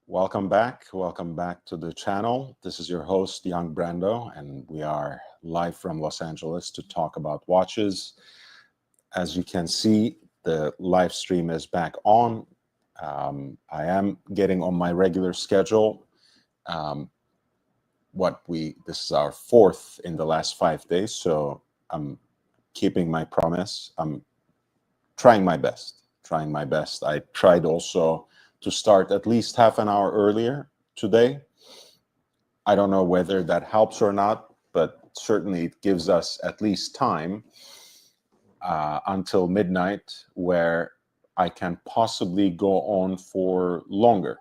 Welcome back. Welcome back to the channel. This is your host, Young Brando, and we are live from Los Angeles to talk about watches. As you can see, the live stream is back on. I am getting on my regular schedule. This is our fourth in the last 5 days, so I'm keeping my promise. I'm trying my best. I tried also to start at least half an hour earlier today. I don't know whether that helps or not, but certainly it gives us at least time until midnight where I can possibly go on for longer.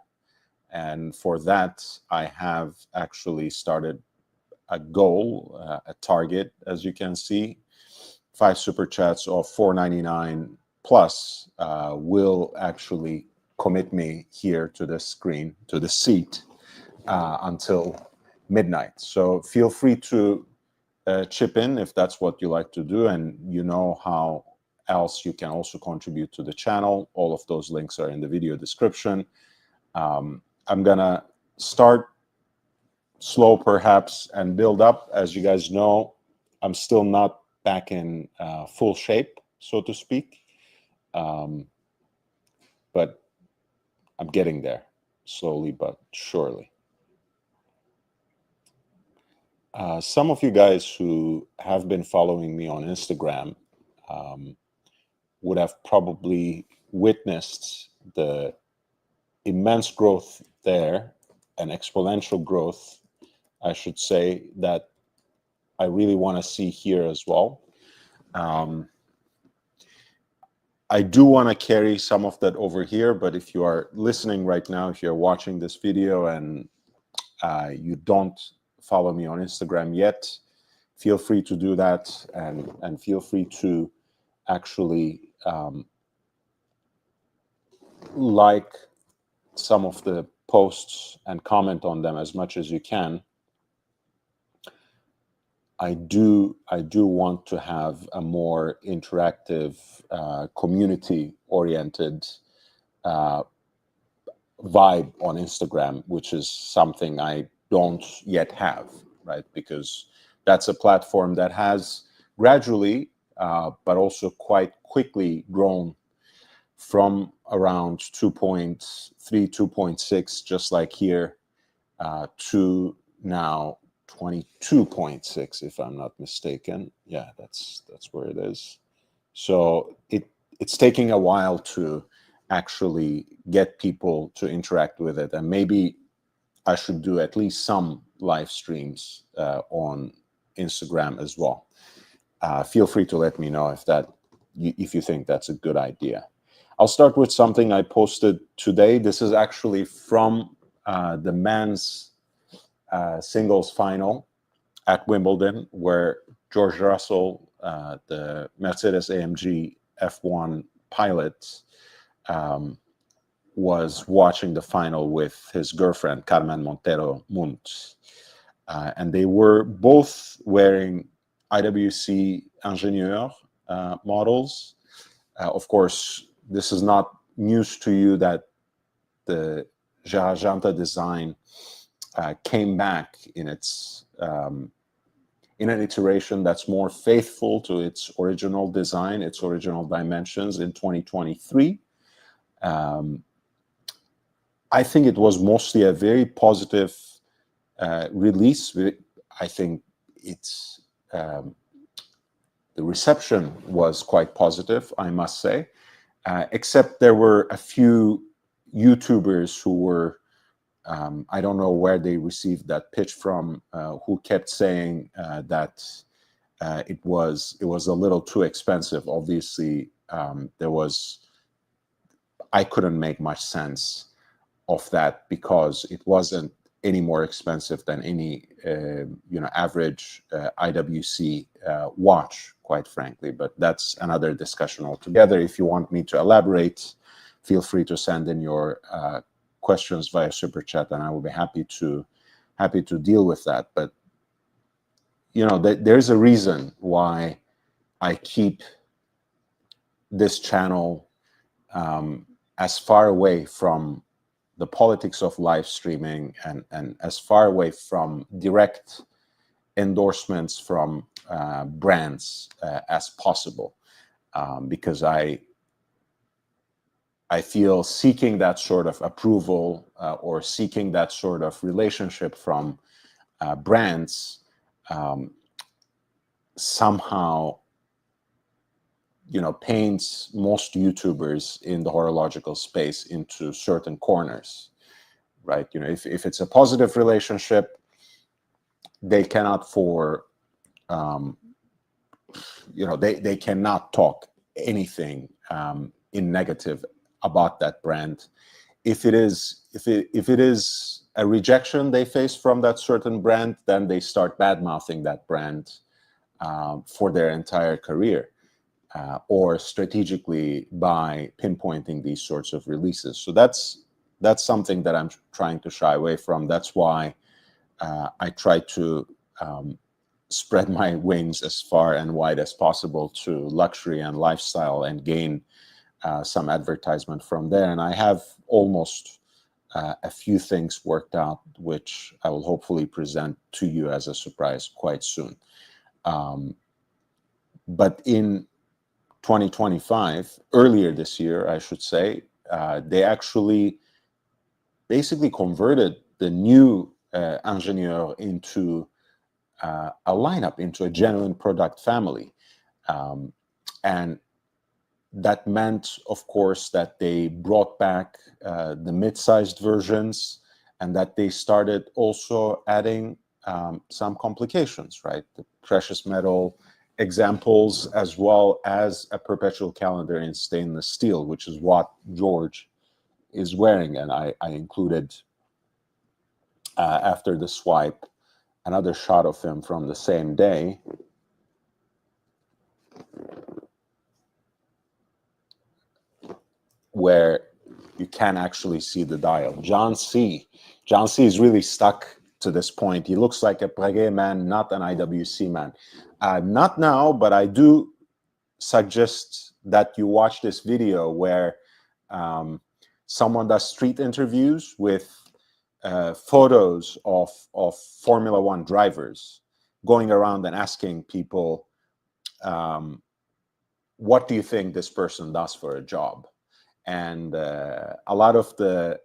And for that, I have actually started a goal, a target, as you can see. 5 super chats of $4.99 plus will actually commit me here to the screen, to the seat, until midnight. So feel free to chip in if that's what you like to do, and you know how else you can also contribute to the channel. All of those links are in the video description. I'm gonna start slow perhaps and build up. As you guys know, I'm still not back in full shape, so to speak, but I'm getting there slowly but surely. Some of you guys who have been following me on Instagram would have probably witnessed the immense growth there, an exponential growth, I should say, that I really want to see here as well. I do want to carry some of that over here, but if you are listening right now, if you're watching this video and you don't follow me on Instagram yet, feel free to do that, and feel free to actually like some of the posts and comment on them as much as you can. I do want to have a more interactive, community-oriented vibe on Instagram, which is something I don't yet have, right? Because that's a platform that has gradually, but also quite quickly grown from around 2.3, 2.6, just like here, to now 22.6, if I'm not mistaken. Yeah, that's where it is. So it's taking a while to actually get people to interact with it, and maybe I should do at least some live streams on Instagram as well. Feel free to let me know if you think that's a good idea. I'll start with something I posted today. This is actually from the men's singles final at Wimbledon, where George Russell, the Mercedes-AMG F1 pilot, was watching the final with his girlfriend, Carmen Montero Munt. And they were both wearing IWC Ingenieur models. Of course, this is not news to you that the Jarajanta design came back in in an iteration that's more faithful to its original design, its original dimensions in 2023. I think it was mostly a very positive release. I think it's the reception was quite positive, I must say, except there were a few YouTubers who were, I don't know where they received that pitch from, who kept saying that it was a little too expensive. Obviously, I couldn't make much sense of that because it wasn't any more expensive than any average IWC watch, quite frankly. But that's another discussion altogether. If you want me to elaborate, feel free to send in your questions via super chat, and I will be happy to deal with that. But there's a reason why I keep this channel as far away from the politics of live streaming and as far away from direct endorsements from brands as possible, because I feel seeking that sort of approval or seeking that sort of relationship from brands somehow, paints most YouTubers in the horological space into certain corners, right? If it's a positive relationship, they cannot they cannot talk anything in negative about that brand. If it is a rejection they face from that certain brand, then they start bad-mouthing that brand for their entire career, or strategically by pinpointing these sorts of releases. So that's something that I'm trying to shy away from. That's why I try to spread my wings as far and wide as possible to luxury and lifestyle and gain some advertisement from there. And I have almost a few things worked out, which I will hopefully present to you as a surprise quite soon. But in 2025, earlier this year, I should say, they actually basically converted the new Ingenieur into a lineup, into a genuine product family. And that meant, of course, that they brought back the mid-sized versions, and that they started also adding some complications, right? The precious metal examples, as well as a perpetual calendar in stainless steel, which is what George is wearing. And I included, after the swipe, another shot of him from the same day, where you can actually see the dial. John C. is really stuck to this point. He looks like a Breguet man, not an IWC man. Not now, but I do suggest that you watch this video where someone does street interviews with photos of Formula One drivers, going around and asking people, what do you think this person does for a job? And a lot of the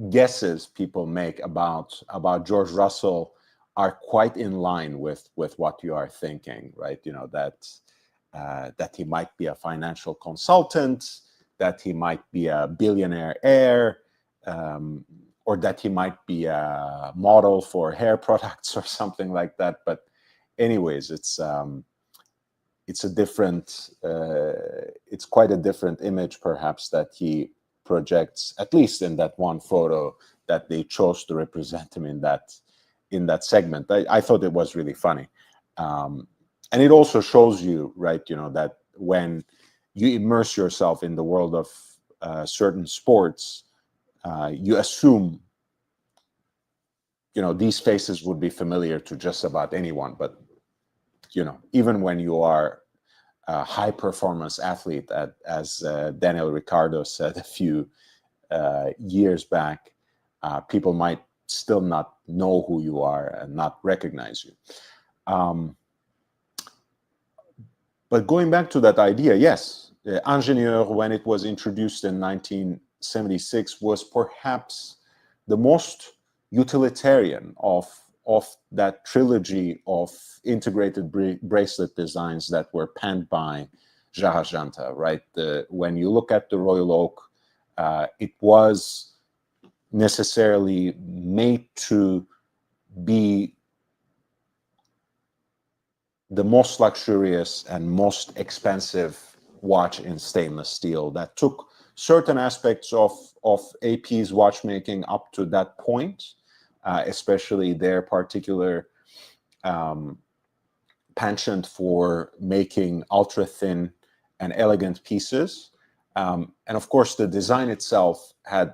guesses people make about George Russell are quite in line with what you are thinking, right? That he might be a financial consultant, that he might be a billionaire heir, or that he might be a model for hair products or something like that. But anyways, it's a different, it's quite a different image, perhaps, that he projects, at least in that one photo that they chose to represent him in that segment. I thought it was really funny. And it also shows you, right, that when you immerse yourself in the world of certain sports, you assume, these faces would be familiar to just about anyone. But, even when you are a high performance athlete, as Daniel Ricciardo said a few years back, people might still not know who you are and not recognize you. But going back to that idea, yes, Ingenieur, when it was introduced in 1976, was perhaps the most utilitarian of that trilogy of integrated bracelet designs that were penned by Jarajanta, right? When you look at the Royal Oak, it was necessarily made to be the most luxurious and most expensive watch in stainless steel, that took certain aspects of AP's watchmaking up to that point, especially their particular penchant for making ultra-thin and elegant pieces. And of course, the design itself had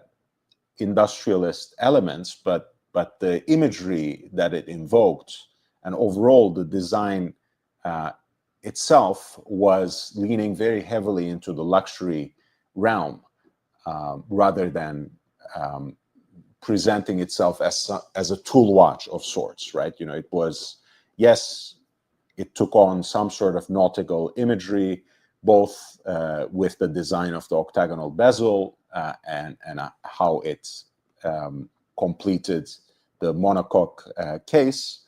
industrialist elements, but the imagery that it invoked, and overall the design itself, was leaning very heavily into the luxury realm. rather than presenting itself as a tool watch of sorts, right? You know, it was, yes, it took on some sort of nautical imagery, both with the design of the octagonal bezel and how it completed the monocoque case.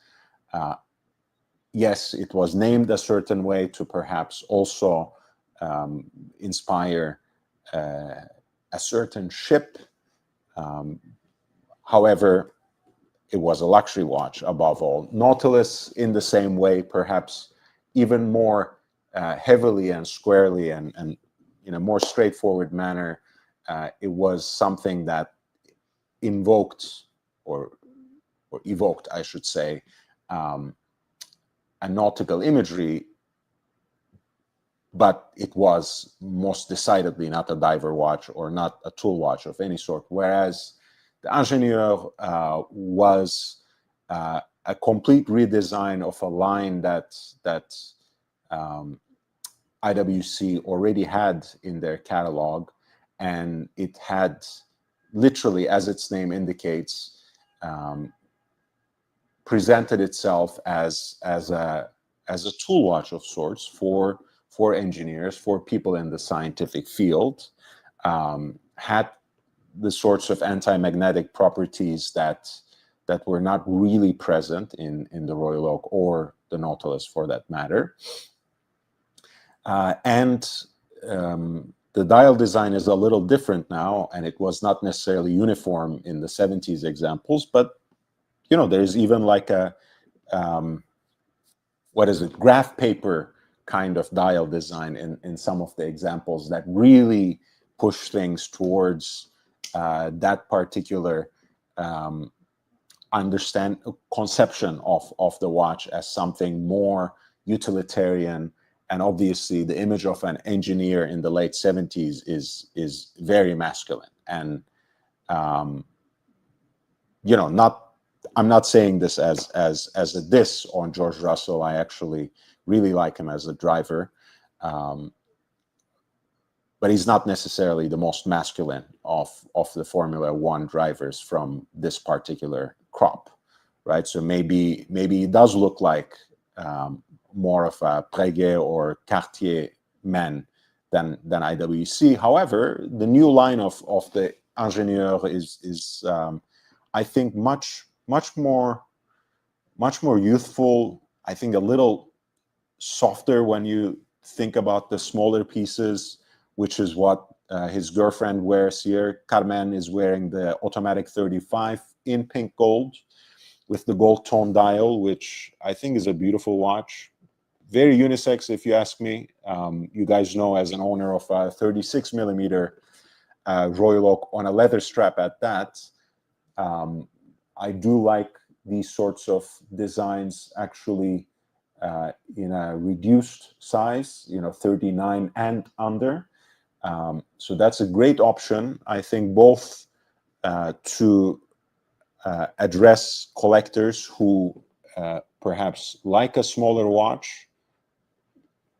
Yes, it was named a certain way to perhaps also inspire a certain ship. However, it was a luxury watch above all. Nautilus, in the same way, perhaps even more heavily and squarely and in a more straightforward manner, it was something that invoked or evoked, I should say, a nautical imagery, but it was most decidedly not a diver watch or not a tool watch of any sort. Whereas the Ingenieur was a complete redesign of a line that IWC already had in their catalog, and it had literally, as its name indicates, presented itself as a tool watch of sorts for engineers, for people in the scientific field, had the sorts of anti-magnetic properties that were not really present in the Royal Oak or the Nautilus, for that matter. The dial design is a little different now, and it was not necessarily uniform in the 70s examples, but you know, there's even like a what is it, graph paper kind of dial design in some of the examples that really push things towards that particular conception of the watch as something more utilitarian. And obviously the image of an engineer in the late 70s is very masculine. And you know, I'm not saying this as a diss on George Russell. I actually really like him as a driver, but he's not necessarily the most masculine of the Formula One drivers from this particular crop, right? So maybe it does look like more of a Breguet or Cartier man than IWC. However, the new line of the Ingenieur is I think much more youthful. I think a little softer when you think about the smaller pieces, which is what his girlfriend wears here. Carmen is wearing the automatic 35 in pink gold with the gold tone dial, which I think is a beautiful watch. Very unisex, if you ask me. You guys know, as an owner of a 36 millimeter Royal Oak on a leather strap at that, I do like these sorts of designs actually in a reduced size, you know, 39 and under. So that's a great option, I think, both to address collectors who perhaps like a smaller watch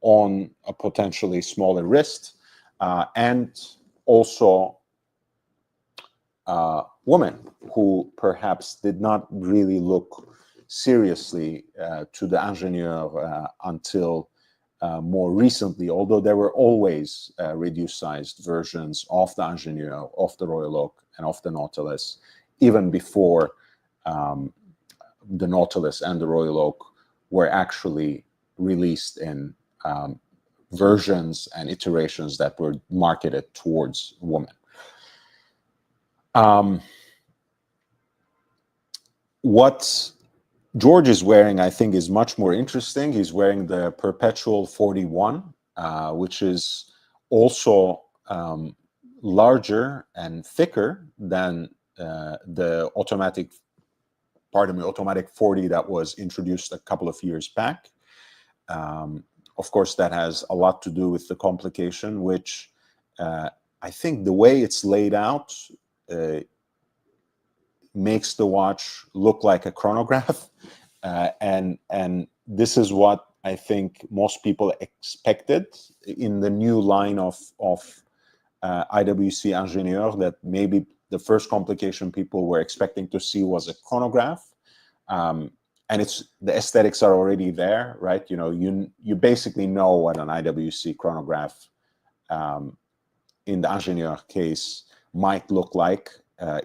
on a potentially smaller wrist, and also women who perhaps did not really look seriously to the Ingenieur until more recently, although there were always reduced sized versions of the Ingenieur, of the Royal Oak, and of the Nautilus, even before the Nautilus and the Royal Oak were actually released in versions and iterations that were marketed towards women. What George is wearing, I think, is much more interesting. He's wearing the Perpetual 41, which is also larger and thicker than the automatic 40 that was introduced a couple of years back. Of course, that has a lot to do with the complication, which I think the way it's laid out makes the watch look like a chronograph. And this is what I think most people expected in the new line of IWC Ingenieur that maybe the first complication people were expecting to see was a chronograph. And the aesthetics are already there, right? You basically know what an IWC chronograph in the Ingenieur case might look like.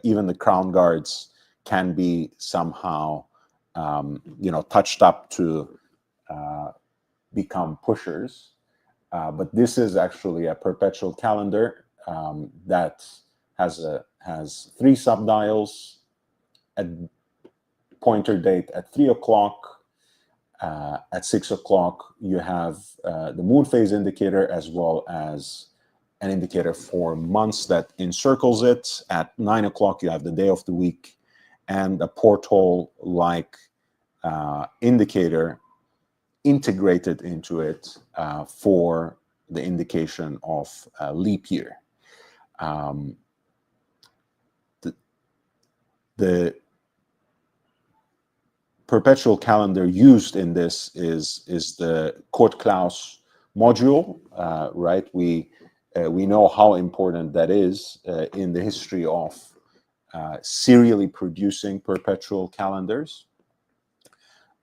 Even the crown guards can be somehow, touched up to become pushers. But this is actually a perpetual calendar that has 3 subdials, a pointer date at 3 o'clock. At 6 o'clock, you have the moon phase indicator as well as an indicator for months that encircles it. At 9 o'clock, you have the day of the week and a porthole-like indicator integrated into it for the indication of leap year. The perpetual calendar used in this is the Code-Claus module, right? We know how important that is in the history of serially producing perpetual calendars.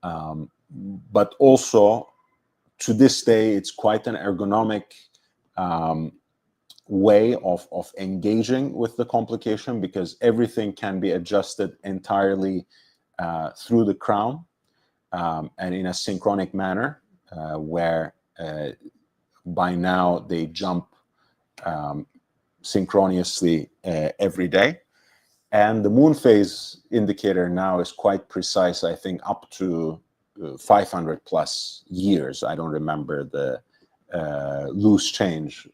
But also, to this day, it's quite an ergonomic way of engaging with the complication, because everything can be adjusted entirely through the crown and in a synchronic manner, where by now they jump synchronously every day. And the moon phase indicator now is quite precise, I think, up to 500 plus years. I don't remember the loose change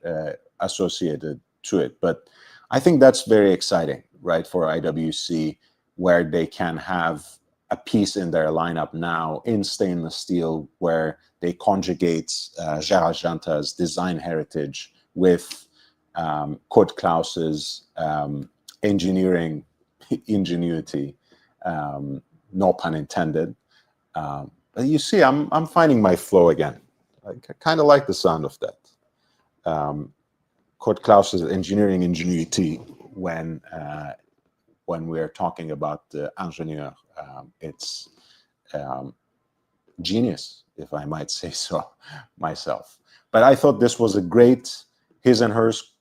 associated to it, but I think that's very exciting, right, for IWC, where they can have a piece in their lineup now in stainless steel where they conjugate Gerard Janta's design heritage with Code-Claus's engineering ingenuity, no pun intended. But you see, I'm finding my flow again. I kind of like the sound of that. Code-Claus's engineering ingenuity when we're talking about the ingénieur, it's genius, if I might say so myself. But I thought this was a great his and hers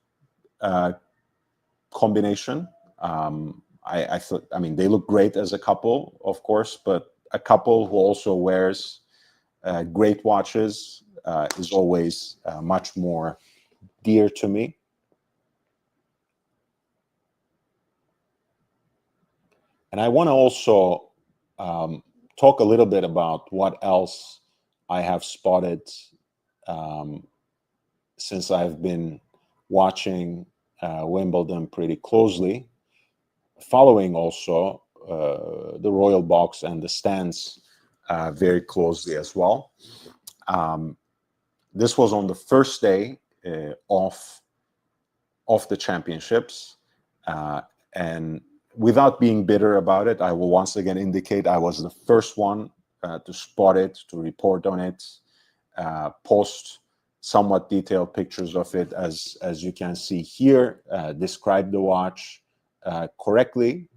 combination. I thought, I mean, they look great as a couple, of course, but a couple who also wears great watches is always much more dear to me. And I want to also talk a little bit about what else I have spotted since I've been watching Wimbledon pretty closely, following also the Royal Box and the stands very closely as well. This was on the first day of the championships, and without being bitter about it, I will once again indicate I was the first one to spot it, to report on it, post somewhat detailed pictures of it, as you can see here, describe the watch correctly.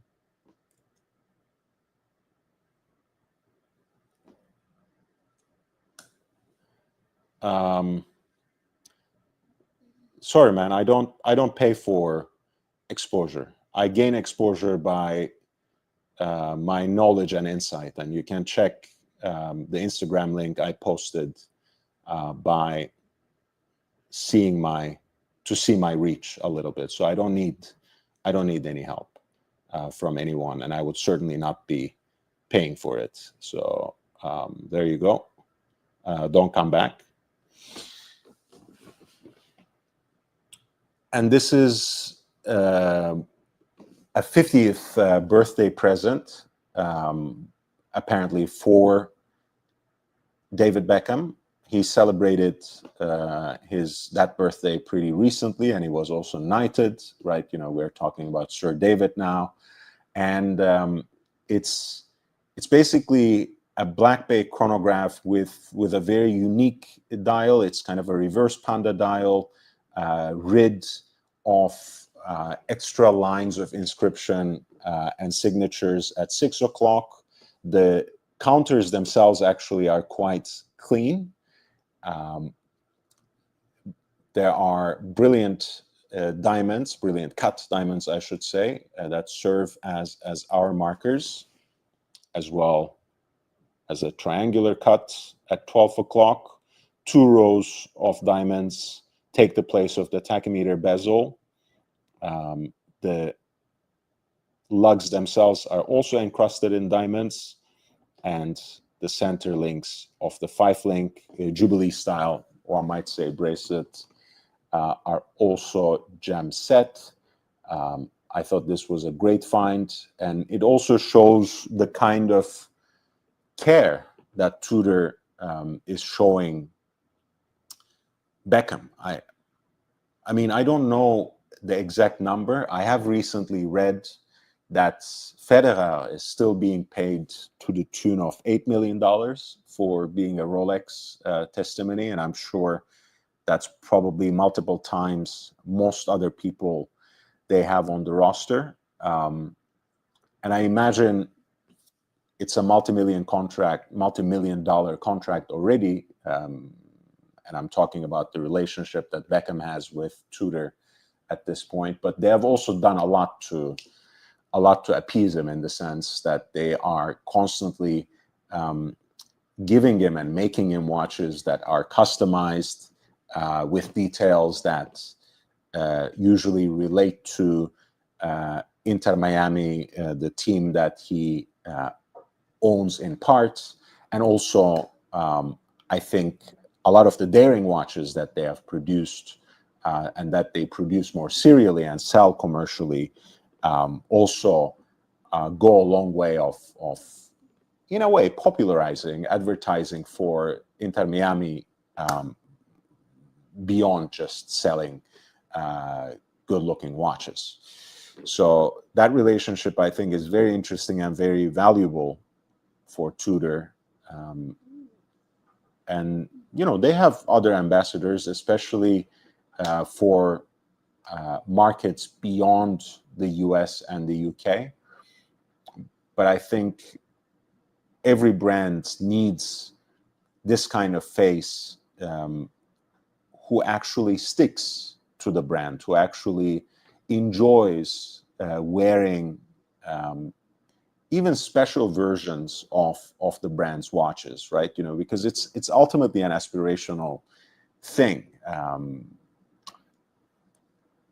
Sorry, man, I don't pay for exposure. I gain exposure by my knowledge and insight, and you can check the Instagram link I posted by see my reach a little bit. So I don't need any help from anyone, and I would certainly not be paying for it. So there you go. Don't come back. And this is a 50th birthday present, apparently for David Beckham. He celebrated that birthday pretty recently, and he was also knighted, right? You know, we're talking about Sir David now, and it's basically a Black Bay chronograph with a very unique dial. It's kind of a reverse panda dial, RID of extra lines of inscription and signatures at 6 o'clock. The counters themselves actually are quite clean. There are brilliant diamonds, brilliant cut diamonds, I should say, that serve as our markers, as well as a triangular cut at 12 o'clock. 2 rows of diamonds take the place of the tachymeter bezel. The lugs themselves are also encrusted in diamonds, and the center links of the 5-link Jubilee style, or I might say bracelet, are also gem set. I thought this was a great find, and it also shows the kind of care that Tudor is showing Beckham. I mean, I don't know the exact number. I have recently read that Federer is still being paid to the tune of $8 million for being a Rolex testimony, and I'm sure that's probably multiple times most other people they have on the roster. And I imagine it's a multi-million dollar contract already. And I'm talking about the relationship that Beckham has with Tudor at this point. But they have also done a lot to appease him, in the sense that they are constantly giving him and making him watches that are customized with details that usually relate to Inter Miami, the team that he owns in part, and also I think a lot of the daring watches that they have produced and that they produce more serially and sell commercially also go a long way of, in a way, popularizing advertising for Inter Miami beyond just selling good-looking watches. So that relationship, I think, is very interesting and very valuable for Tudor. And, you know, they have other ambassadors, especially for markets beyond the US and the UK. But I think every brand needs this kind of face who actually sticks to the brand, who actually enjoys wearing even special versions of the brand's watches, right? You know, because it's ultimately an aspirational thing.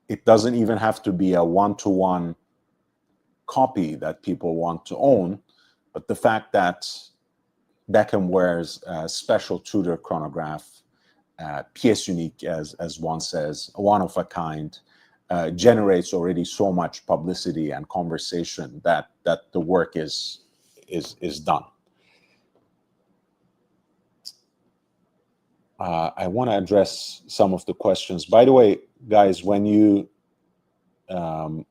It doesn't even have to be a one-to-one copy that people want to own, but the fact that Beckham wears a special Tudor chronograph, pièce unique, as one says, one of a kind, generates already so much publicity and conversation that the work is done. I want to address some of the questions. By the way, guys, when you know,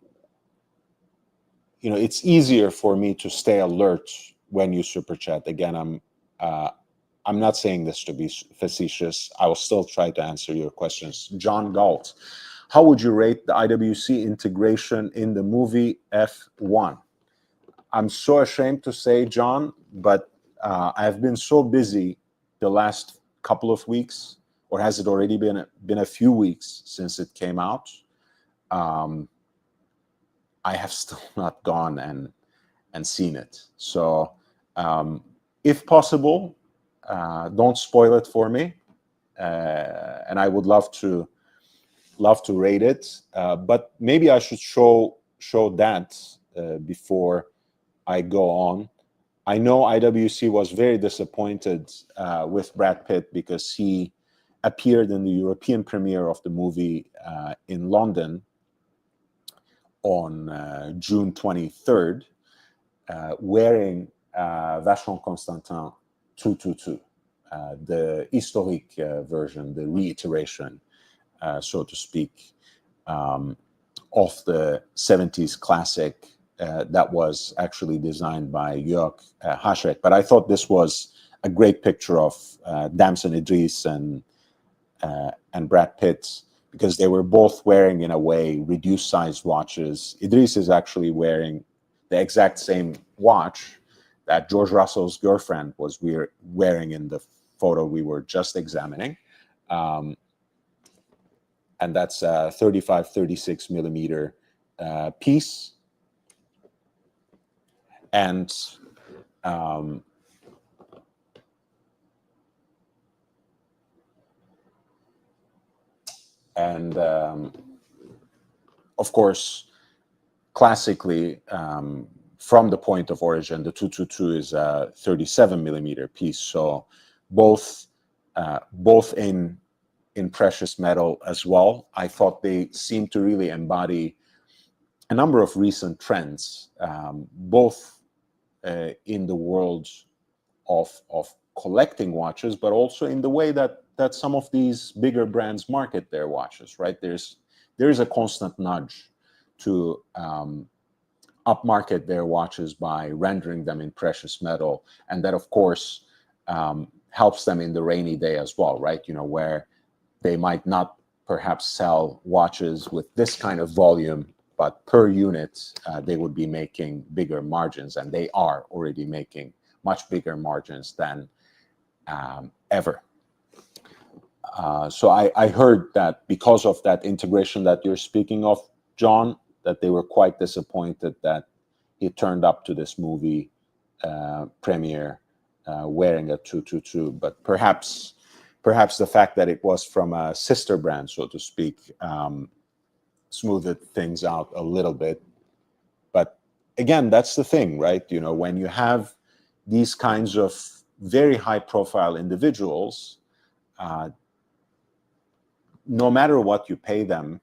it's easier for me to stay alert when you super chat. Again, I'm not saying this to be facetious. I will still try to answer your questions. John Galt, how would you rate the IWC integration in the movie F1? I'm so ashamed to say, John, but I've been so busy the last couple of weeks, or has it already been a few weeks since it came out? I have still not gone and seen it. So if possible, don't spoil it for me. And I would love to rate it. But maybe I should show that before I go on. I know IWC was very disappointed with Brad Pitt because he appeared in the European premiere of the movie in London on June 23rd, wearing Vacheron Constantin 222, the historic version, the reiteration, so to speak, of the 70s classic that was actually designed by Jörg Haschek. But I thought this was a great picture of Damson Idris and Brad Pitt because they were both wearing, in a way, reduced size watches. Idris is actually wearing the exact same watch that George Russell's girlfriend was wearing in the photo we were just examining. And that's a 35-36 millimeter piece. And of course, classically, from the point of origin, the 222 is a 37 millimeter piece. So both in precious metal as well. I thought they seemed to really embody a number of recent trends, both in the world of collecting watches, but also in the way that some of these bigger brands market their watches. Right? There's a constant nudge to upmarket their watches by rendering them in precious metal, and that, of course, helps them in the rainy day as well. Right? Where they might not perhaps sell watches with this kind of volume, but per unit, they would be making bigger margins, and they are already making much bigger margins than ever. So I heard that because of that integration that you're speaking of, John, that they were quite disappointed that he turned up to this movie premiere wearing a 222. But perhaps the fact that it was from a sister brand, so to speak, smoothed things out a little bit. But again, that's the thing, right? When you have these kinds of very high-profile individuals, no matter what you pay them,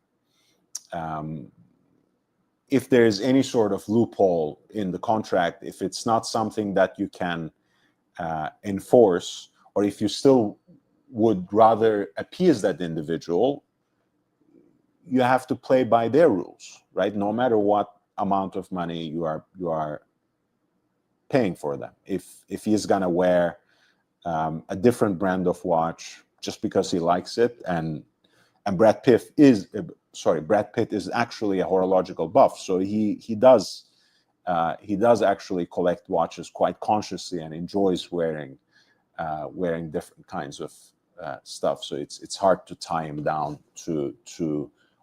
if there's any sort of loophole in the contract, if it's not something that you can enforce, or if you still would rather appease that individual, you have to play by their rules, right? No matter what amount of money you are paying for them. If he's gonna wear a different brand of watch just because he likes it, and Brad Pitt is actually a horological buff, so he does actually collect watches quite consciously and enjoys wearing different kinds of stuff. So it's hard to tie him down to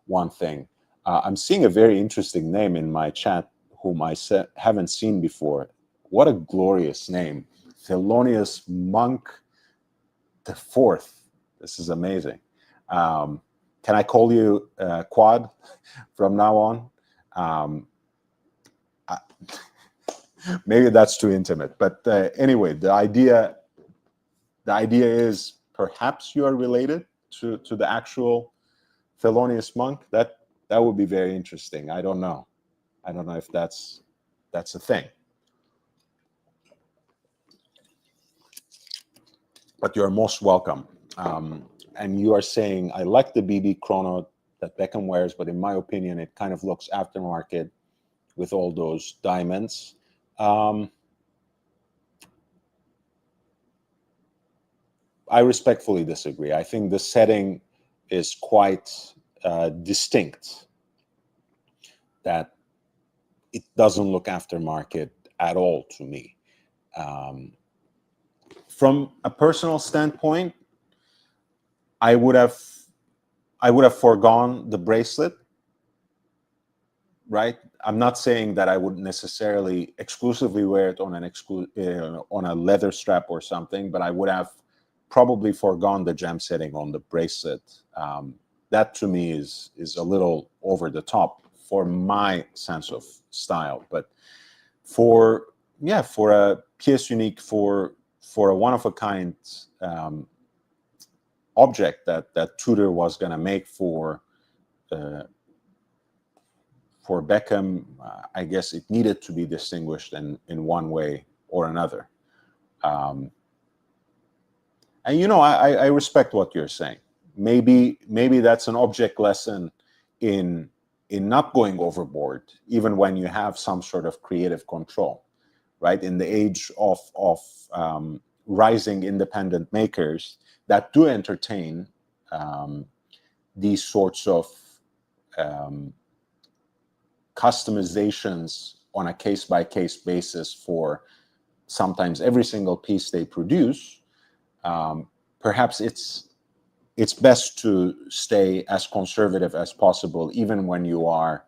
one thing. I'm seeing a very interesting name in my chat, whom I haven't seen before. What a glorious name, Thelonious Monk the Fourth. This is amazing. Can I call you Quad from now on? Maybe that's too intimate, but anyway, the idea is perhaps you are related to the actual Thelonious Monk. That would be very interesting. I don't know if that's a thing. But you're most welcome. And you are saying, I like the BB Chrono that Beckham wears, but in my opinion, it kind of looks aftermarket with all those diamonds. I respectfully disagree. I think the setting is quite distinct, that it doesn't look aftermarket at all to me. From a personal standpoint, I would have foregone the bracelet, right? I'm not saying that I would necessarily exclusively wear it on on a leather strap or something, but I would have probably foregone the gem setting on the bracelet. That to me is a little over the top for my sense of style. But for a pièce unique, for a one of a kind object that Tudor was going to make for Beckham, I guess it needed to be distinguished in one way or another. And I respect what you're saying. Maybe that's an object lesson in not going overboard, even when you have some sort of creative control, right? In the age of rising independent makers that do entertain, these sorts of customizations on a case-by-case basis for sometimes every single piece they produce, perhaps it's best to stay as conservative as possible, even when you are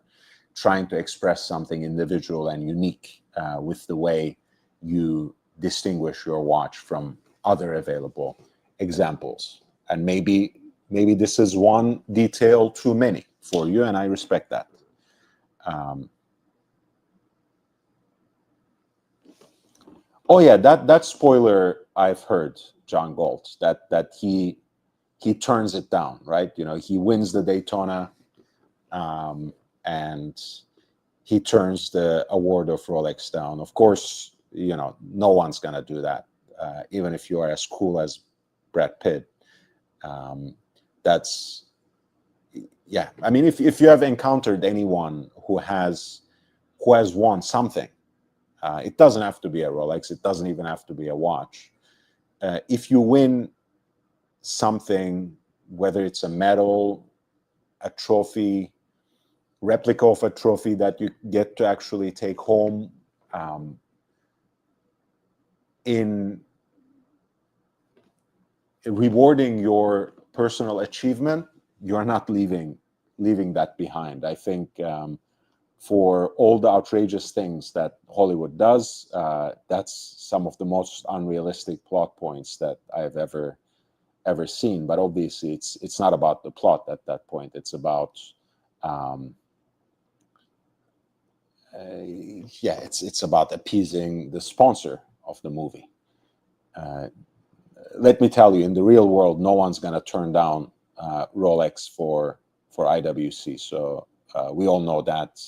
trying to express something individual and unique with the way you distinguish your watch from other available examples. And maybe this is one detail too many for you, and I respect that. Oh yeah, that spoiler I've heard, John Galt, that he turns it down, right? You know, he wins the Daytona, and he turns the award of Rolex down. Of course, you know, no one's gonna do that, even if you are as cool as Brad Pitt. That's, yeah. I mean, if you have encountered anyone who has won something, it doesn't have to be a Rolex. It doesn't even have to be a watch. If you win something, whether it's a medal, a trophy, replica of a trophy that you get to actually take home, in rewarding your personal achievement, you're not leaving that behind. I think for all the outrageous things that Hollywood does, that's some of the most unrealistic plot points that I've ever seen. But obviously, it's not about the plot at that point. It's about it's about appeasing the sponsor of the movie. Let me tell you, in the real world, no one's going to turn down Rolex for IWC. So we all know that,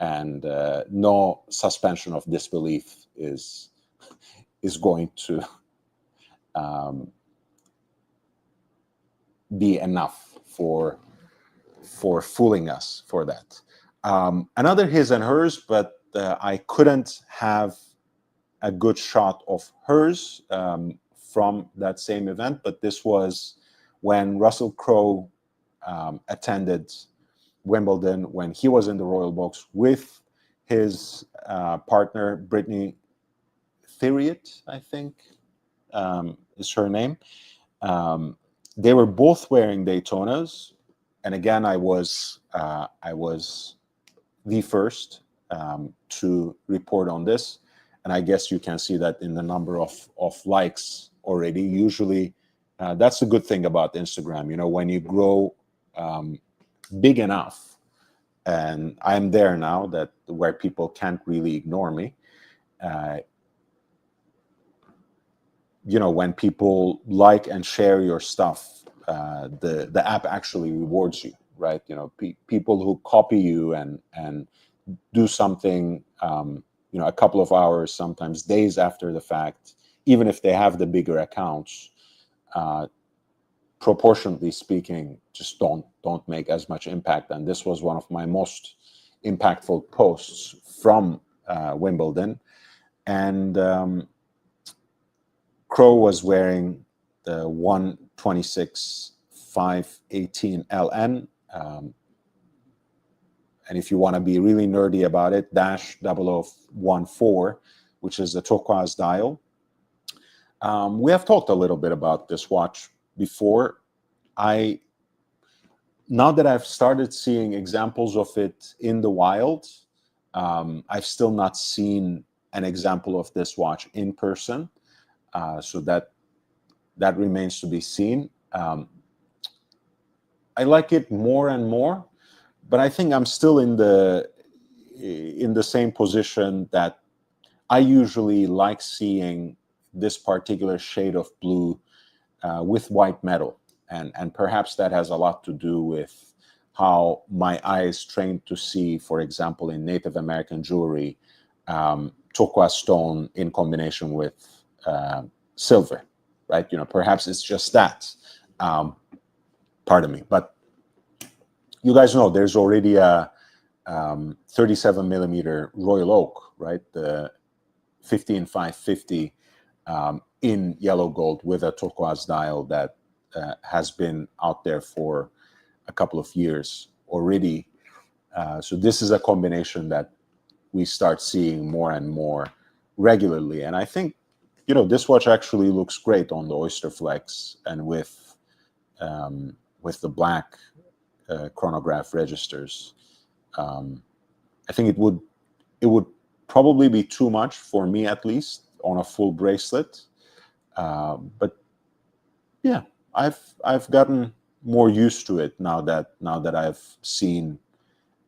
and no suspension of disbelief is going to be enough for fooling us for that. Another his and hers, but I couldn't have a good shot of hers from that same event. But this was when Russell Crowe attended Wimbledon, when he was in the royal box with his partner, Brittany Thiriet, I think is her name. They were both wearing Daytonas. And again, I was the first to report on this. And I guess you can see that in the number of likes already. Usually, that's a good thing about Instagram. You know, when you grow big enough, and I'm there now, that where people can't really ignore me. You know, when people like and share your stuff, the app actually rewards you, right? You know, people who copy you and do something, you know, a couple of hours, sometimes days after the fact, even if they have the bigger accounts, proportionately speaking, just don't make as much impact. And this was one of my most impactful posts from Wimbledon. And Crowe was wearing the 126-518 LN. And if you want to be really nerdy about it, -0014, which is the turquoise dial. We have talked a little bit about this watch before. Now that I've started seeing examples of it in the wild, I've still not seen an example of this watch in person. So that remains to be seen. I like it more and more, but I think I'm still in the same position that I usually like seeing this particular shade of blue with white metal. And perhaps that has a lot to do with how my eye is trained to see, for example, in Native American jewelry, turquoise stone in combination with silver, right? You know, perhaps it's just that. Pardon me, but you guys know there's already a 37 millimeter Royal Oak, right? The 15550 in yellow gold with a turquoise dial that has been out there for a couple of years already. So this is a combination that we start seeing more and more regularly. And I think, this watch actually looks great on the Oyster Flex and with the black chronograph registers. I think it would probably be too much for me, at least on a full bracelet. But yeah, I've gotten more used to it now that I've seen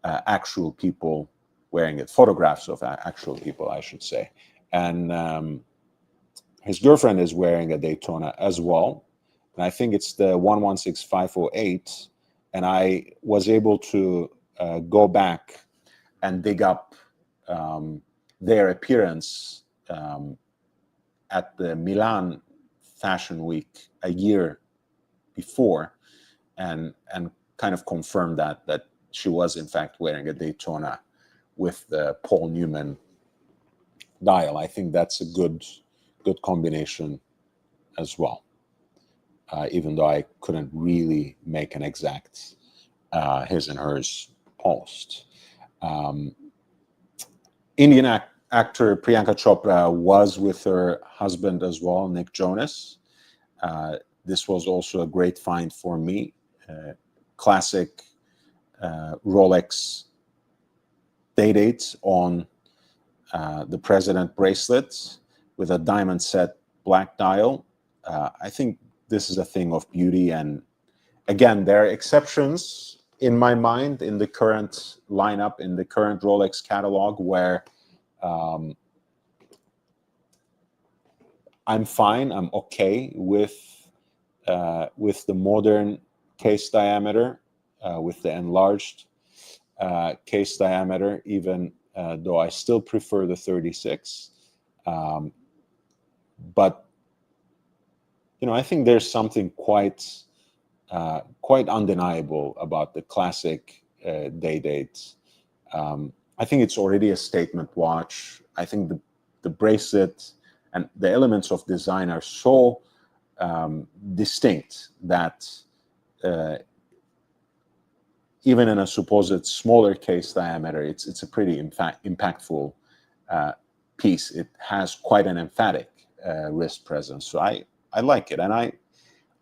actual people wearing it, photographs of actual people, I should say. And his girlfriend is wearing a Daytona as well, and I think it's the 116508. And I was able to go back and dig up their appearance at the Milan Fashion Week a year before, and kind of confirm that she was in fact wearing a Daytona with the Paul Newman dial. I think that's a good combination as well, even though I couldn't really make an exact his and hers post. Indian actor Priyanka Chopra was with her husband as well, Nick Jonas. This was also a great find for me. Classic Rolex day-date on the President bracelet with a diamond set black dial. I think this is a thing of beauty. And again, there are exceptions in my mind in the current lineup, in the current Rolex catalog, where I'm fine, I'm okay with the modern case diameter, with the enlarged case diameter, even though I still prefer the 36. But I think there's something quite undeniable about the classic day-date. I think it's already a statement watch. I think the bracelet and the elements of design are so distinct that even in a supposed smaller case diameter, it's a pretty impactful piece. It has quite an emphatic wrist presence. So I like it. And I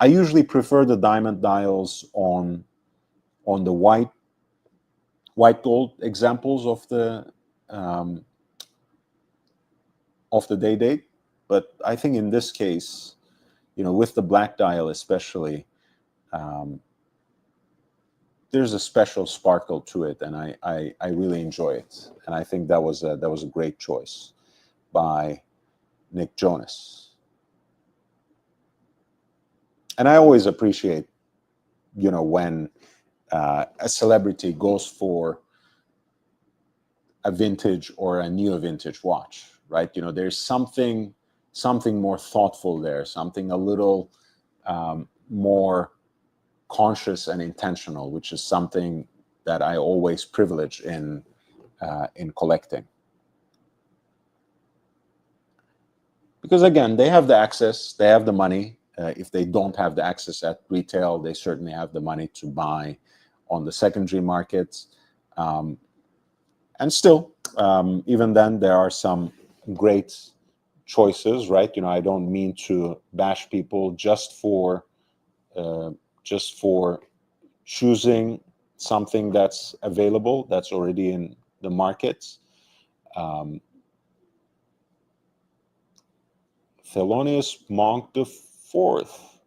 usually prefer the diamond dials on the white gold examples of the day date. But I think in this case, with the black dial especially, there's a special sparkle to it, and I really enjoy it. And I think that was a great choice by Nick Jonas. And I always appreciate, when a celebrity goes for a vintage or a neo vintage watch, right? There's something more thoughtful there, something a little more conscious and intentional, which is something that I always privilege in collecting. Because again, they have the access, they have the money. If they don't have the access at retail, they certainly have the money to buy on the secondary markets. And still, even then, there are some great choices, right? I don't mean to bash people just for choosing something that's available, that's already in the market. Thelonious Monk the Fourth.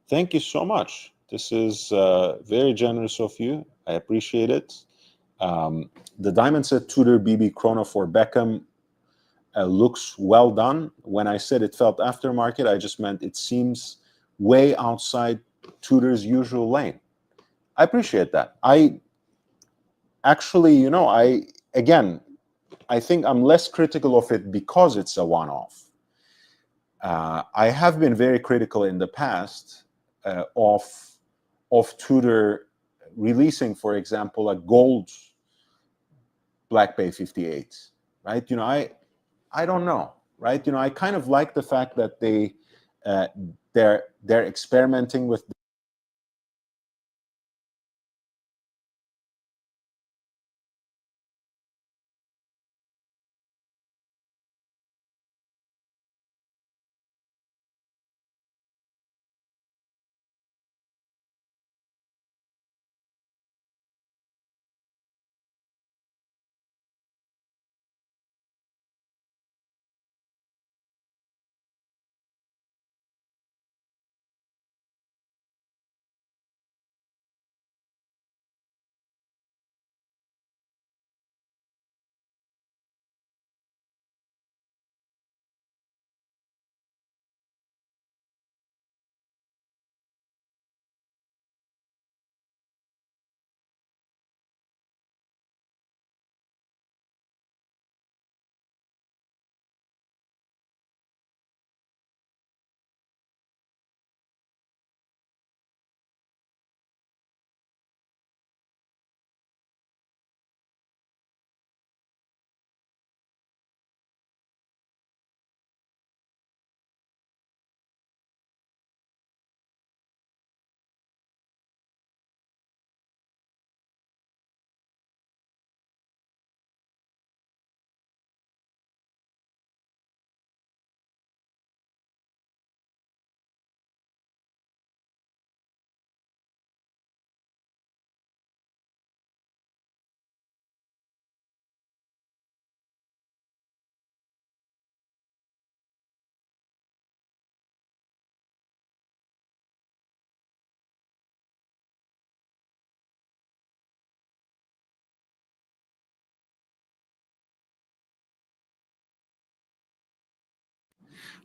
Thank you so much. This is very generous of you. I appreciate it. The diamond set Tudor BB Chrono for Beckham looks well done. When I said it felt aftermarket, I just meant it seems way outside Tudor's usual lane. I appreciate that. I actually, I think I'm less critical of it because it's a one-off. I have been very critical in the past of Tudor releasing, for example, a gold Black Bay 58, right? I don't know, right? I kind of like the fact that they're experimenting with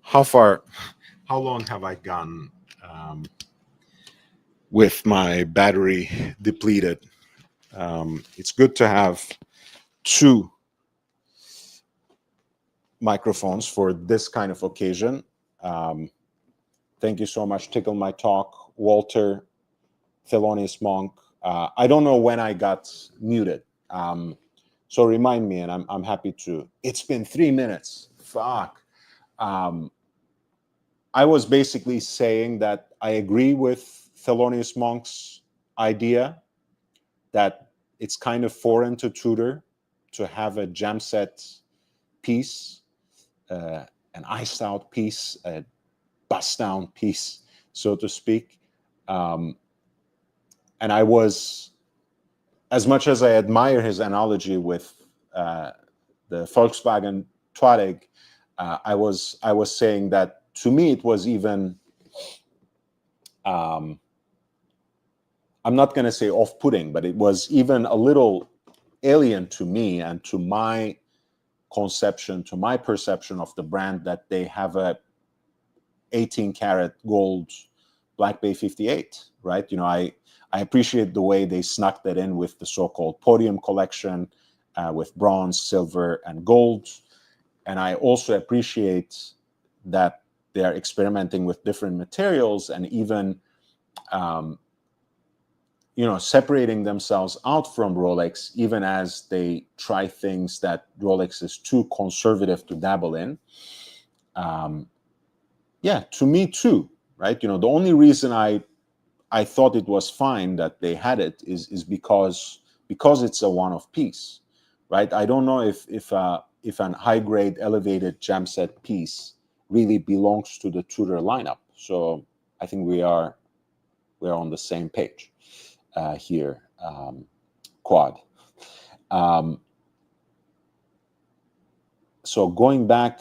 How long have I gone with my battery depleted? It's good to have two microphones for this kind of occasion. Thank you so much, Tickle My Talk, Walter, Thelonious Monk. I don't know when I got muted. So remind me, and I'm happy to. It's been 3 minutes. Fuck. I was basically saying that I agree with Thelonious Monk's idea that it's kind of foreign to Tudor to have a jam set piece, an iced out piece, a bust down piece, so to speak. And I was, as much as I admire his analogy with the Volkswagen Touareg, I was saying that to me it was even, I'm not going to say off-putting, but it was even a little alien to me and to my conception, to my perception of the brand, that they have a 18 karat gold Black Bay 58, right? You know, I appreciate the way they snuck that in with the so-called podium collection, with bronze, silver, and gold. And I also appreciate that they are experimenting with different materials and even, separating themselves out from Rolex, even as they try things that Rolex is too conservative to dabble in. Yeah, to me too, right? You know, the only reason I thought it was fine that they had it is because it's a one-off piece, right? I don't know if an high-grade elevated jam set piece really belongs to the Tudor lineup. So I think we're on the same page here, Quad. So going back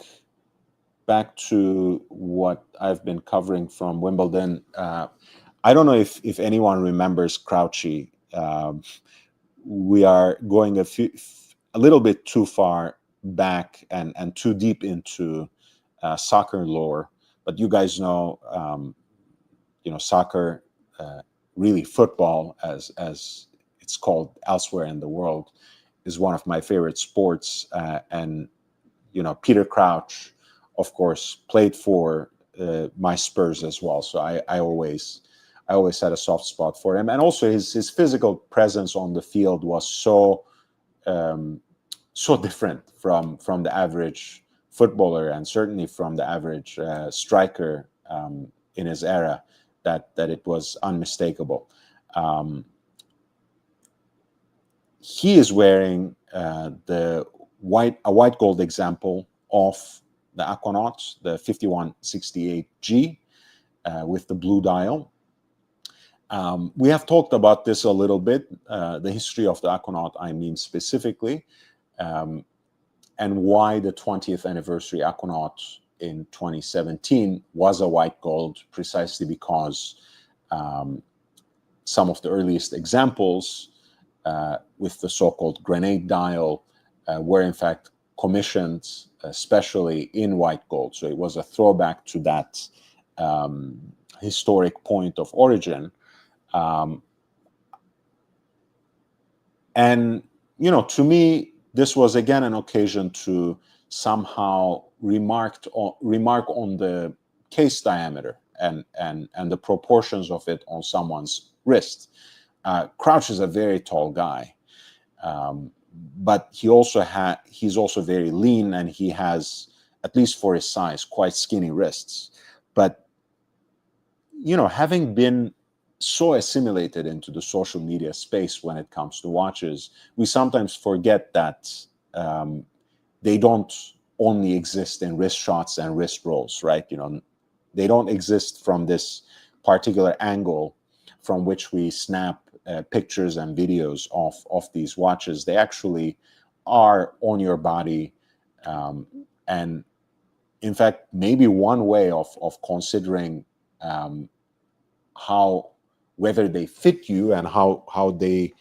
to what I've been covering from Wimbledon. I don't know if anyone remembers Crouchy. We are going a little bit too far back and too deep into soccer lore, but you guys know, soccer, really football, as it's called elsewhere in the world, is one of my favorite sports. And Peter Crouch, of course, played for my Spurs as well. So I always had a soft spot for him, and also his physical presence on the field was so different from the average footballer, and certainly from the average striker in his era, that it was unmistakable. He is wearing a white gold example of the Aquanaut, the 5168G, with the blue dial. We have talked about this a little bit, the history of the Aquanaut, I mean, specifically, and why the 20th anniversary Aquanaut in 2017 was a white gold, precisely because some of the earliest examples with the so-called grenade dial were in fact commissioned especially in white gold. So it was a throwback to that historic point of origin. And, to me, this was again an occasion to somehow remark on the case diameter and the proportions of it on someone's wrist. Crouch is a very tall guy, but he's also very lean, and he has, at least for his size, quite skinny wrists. But having been so assimilated into the social media space when it comes to watches, we sometimes forget that they don't only exist in wrist shots and wrist rolls, right? They don't exist from this particular angle from which we snap pictures and videos of these watches. They actually are on your body, and in fact, maybe one way of considering whether they fit you and how they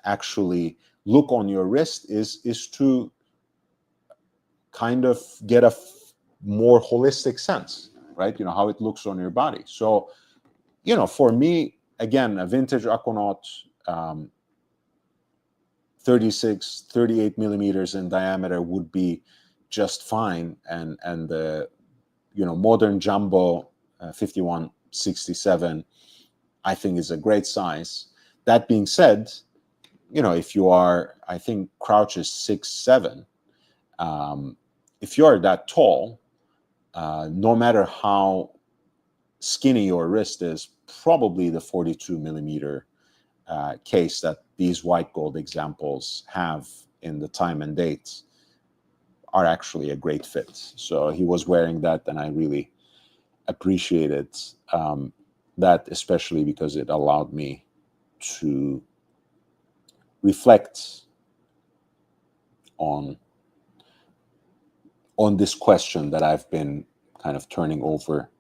actually look on your wrist is to kind of get more holistic sense, right? How it looks on your body. So, for me, again, a vintage Aquanaut, 36, 38 millimeters in diameter would be just fine. And the, modern jumbo 5167, I think is a great size. That being said, if you are, I think Crouch is 6'7", if you're that tall, no matter how skinny your wrist is, probably the 42 millimeter case that these white gold examples have in the time and date are actually a great fit. So he was wearing that, and I really appreciated that, especially because it allowed me to reflect on this question that I've been kind of turning over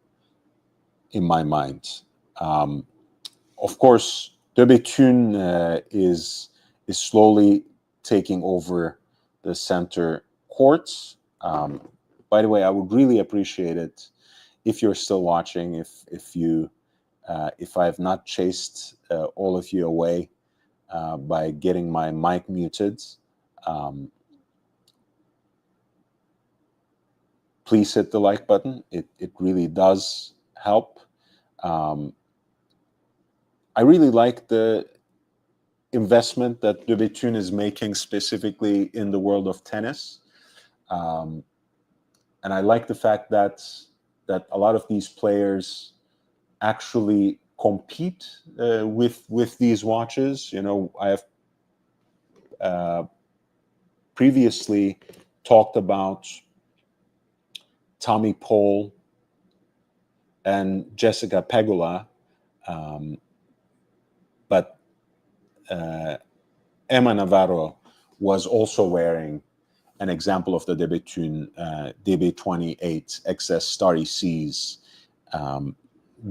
in my mind. Of course, De Bethune is slowly taking over the center courts. By the way, I would really appreciate it if you're still watching, if I have not chased all of you away by getting my mic muted. Please hit the like button. It really does help. I really like the investment that De Bethune is making specifically in the world of tennis. And I like the fact that a lot of these players actually compete with these watches. I have previously talked about Tommy Paul and Jessica Pegula, but Emma Navarro was also wearing an example of the De Bethune DB28 XS Starry Seas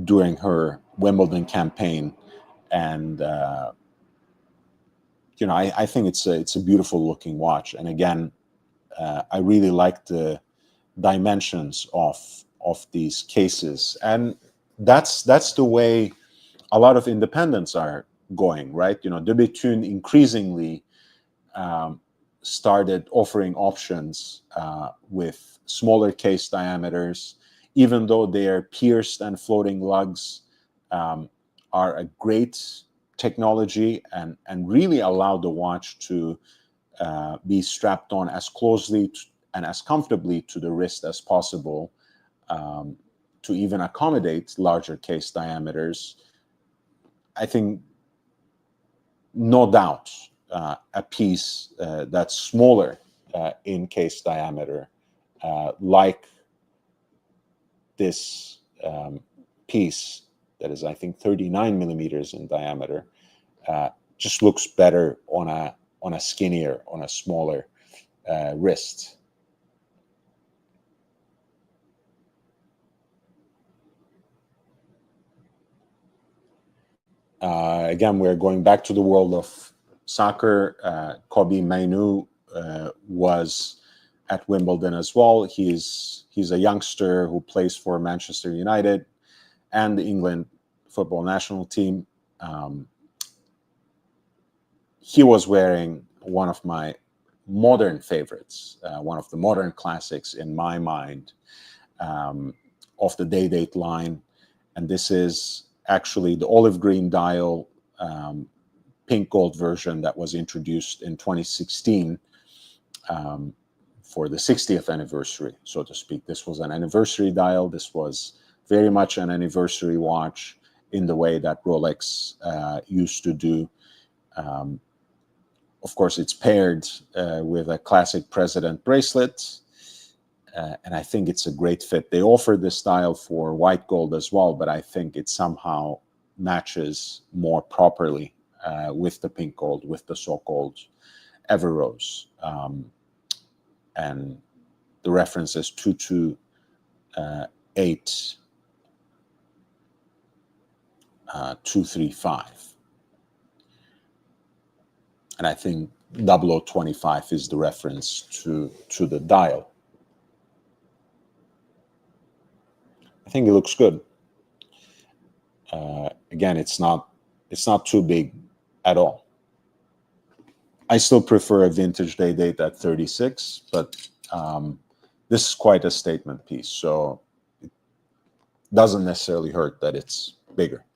during her Wimbledon campaign, and I think it's a beautiful looking watch. And again, I really like the dimensions of these cases, and that's the way a lot of independents are going, right? De Bethune increasingly started offering options with smaller case diameters, even though their pierced and floating lugs are a great technology and really allow the watch to be strapped on as closely and as comfortably to the wrist as possible, to even accommodate larger case diameters. I think, no doubt, a piece that's smaller in case diameter, like this piece that is, I think, 39 millimeters in diameter, just looks better on a skinnier, on a smaller wrist. Again, we're going back to the world of soccer. Kobe Mainu was at Wimbledon as well. He's a youngster who plays for Manchester United and the England football national team. He was wearing one of my modern favorites, one of the modern classics in my mind, of the Day-Date line. And this is actually the olive green dial pink gold version that was introduced in 2016 for the 60th anniversary, so to speak. This was an anniversary dial. This was very much an anniversary watch in the way that Rolex used to do. Of course, it's paired with a classic President bracelet, and I think it's a great fit. They offered this style for white gold as well, but I think it somehow matches more properly with the pink gold, with the so-called Everrose. And the reference is 228 235. And I think 0025 is the reference to the dial. I think it looks good. Again, it's not too big at all. I still prefer a vintage day date at 36, but this is quite a statement piece, so it doesn't necessarily hurt that it's bigger.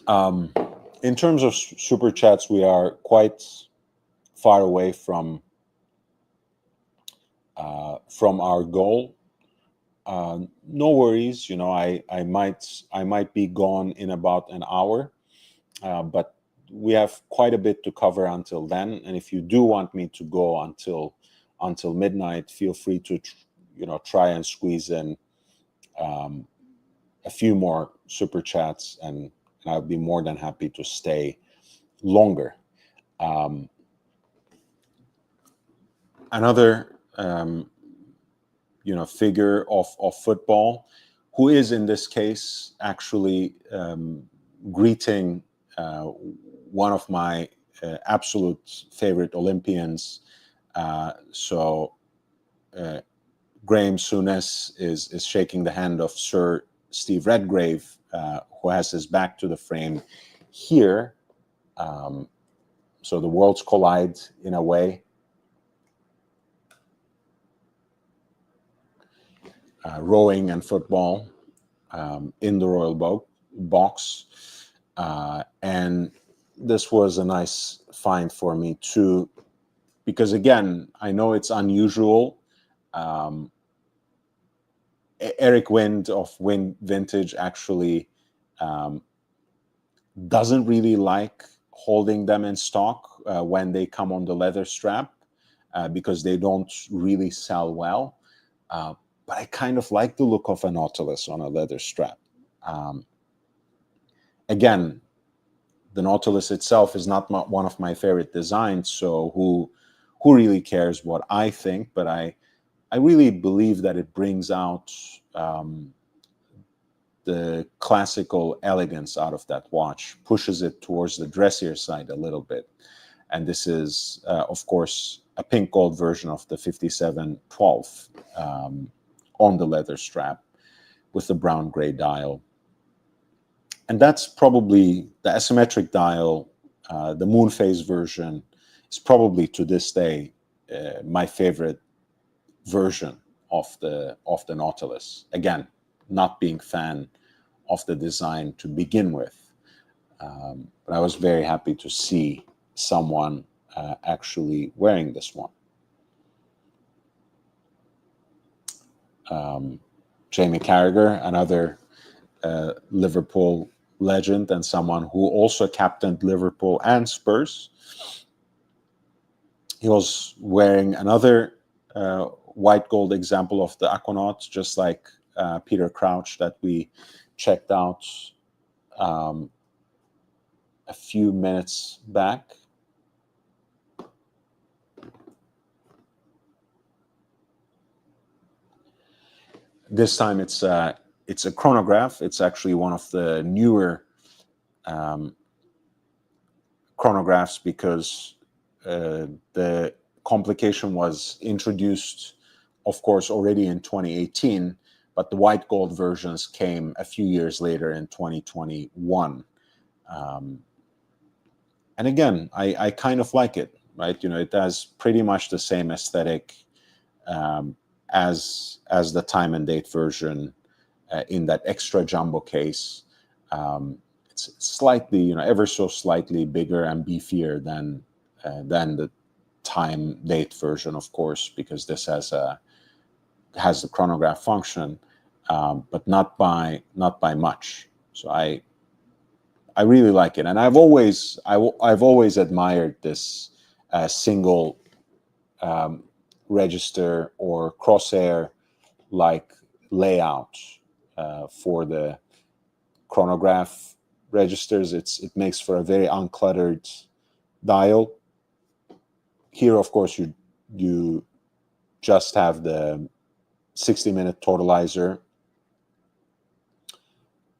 In terms of super chats, we are quite far away from our goal. No worries, you know. I might be gone in about an hour, but we have quite a bit to cover until then. And if you do want me to go until midnight, feel free to try and squeeze in a few more super chats, and I'll be more than happy to stay longer. Another figure of football, who is in this case actually greeting one of my absolute favorite Olympians. So Graham Souness is shaking the hand of Sir Steve Redgrave, who has his back to the frame here. So the worlds collide in a way. Rowing and football in the royal box. And this was a nice find for me too, because again, I know it's unusual. Eric Wind of Wind Vintage actually doesn't really like holding them in stock when they come on the leather strap because they don't really sell well. But I kind of like the look of a Nautilus on a leather strap. Again, the Nautilus itself is not one of my favorite designs, so who really cares what I think? But I really believe that it brings out the classical elegance out of that watch, pushes it towards the dressier side a little bit. And this is, of course, a pink gold version of the 5712 on the leather strap with the brown gray dial. And that's probably the asymmetric dial. The moon phase version is probably to this day my favorite version of the Nautilus. Again, not being fan of the design to begin with, but I was very happy to see someone actually wearing this one. Jamie Carragher, another Liverpool legend and someone who also captained Liverpool and Spurs. He was wearing another white gold example of the Aquanaut, just like Peter Crouch that we checked out a few minutes back. This time it's a chronograph. It's actually one of the newer chronographs because the complication was introduced, of course, already in 2018, but the white gold versions came a few years later in 2021. And again, I kind of like it, right? You know, it has pretty much the same aesthetic as the time and date version in that extra jumbo case. It's slightly, you know, ever so slightly bigger and beefier than the time date version, of course, because this has the chronograph function, but not by much. So I really like it, and I've always admired this single register or crosshair like layout for the chronograph registers. It makes for a very uncluttered dial. Here, of course, you just have the 60-minute totalizer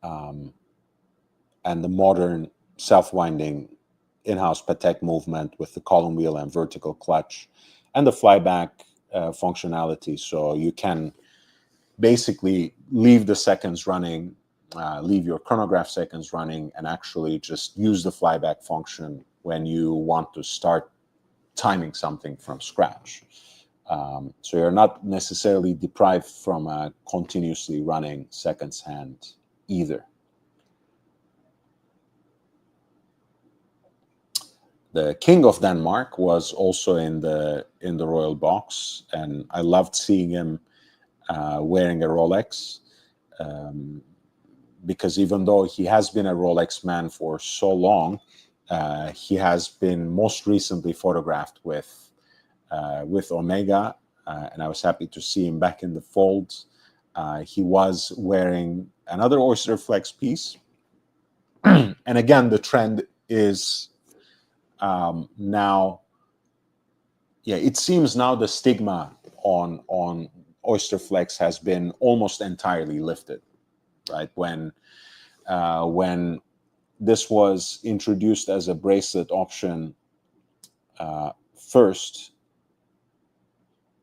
and the modern self-winding in-house Patek movement with the column wheel and vertical clutch, and the flyback functionality, so you can basically leave the seconds running, leave your chronograph seconds running, and actually just use the flyback function when you want to start timing something from scratch. So you're not necessarily deprived from a continuously running seconds hand either. The King of Denmark was also in the royal box, and I loved seeing him wearing a Rolex, because even though he has been a Rolex man for so long, he has been most recently photographed with Omega, and I was happy to see him back in the fold. He was wearing another Oyster Flex piece, and again, the trend is now, yeah, it seems now the stigma on Oyster Flex has been almost entirely lifted, right? When this was introduced as a bracelet option first,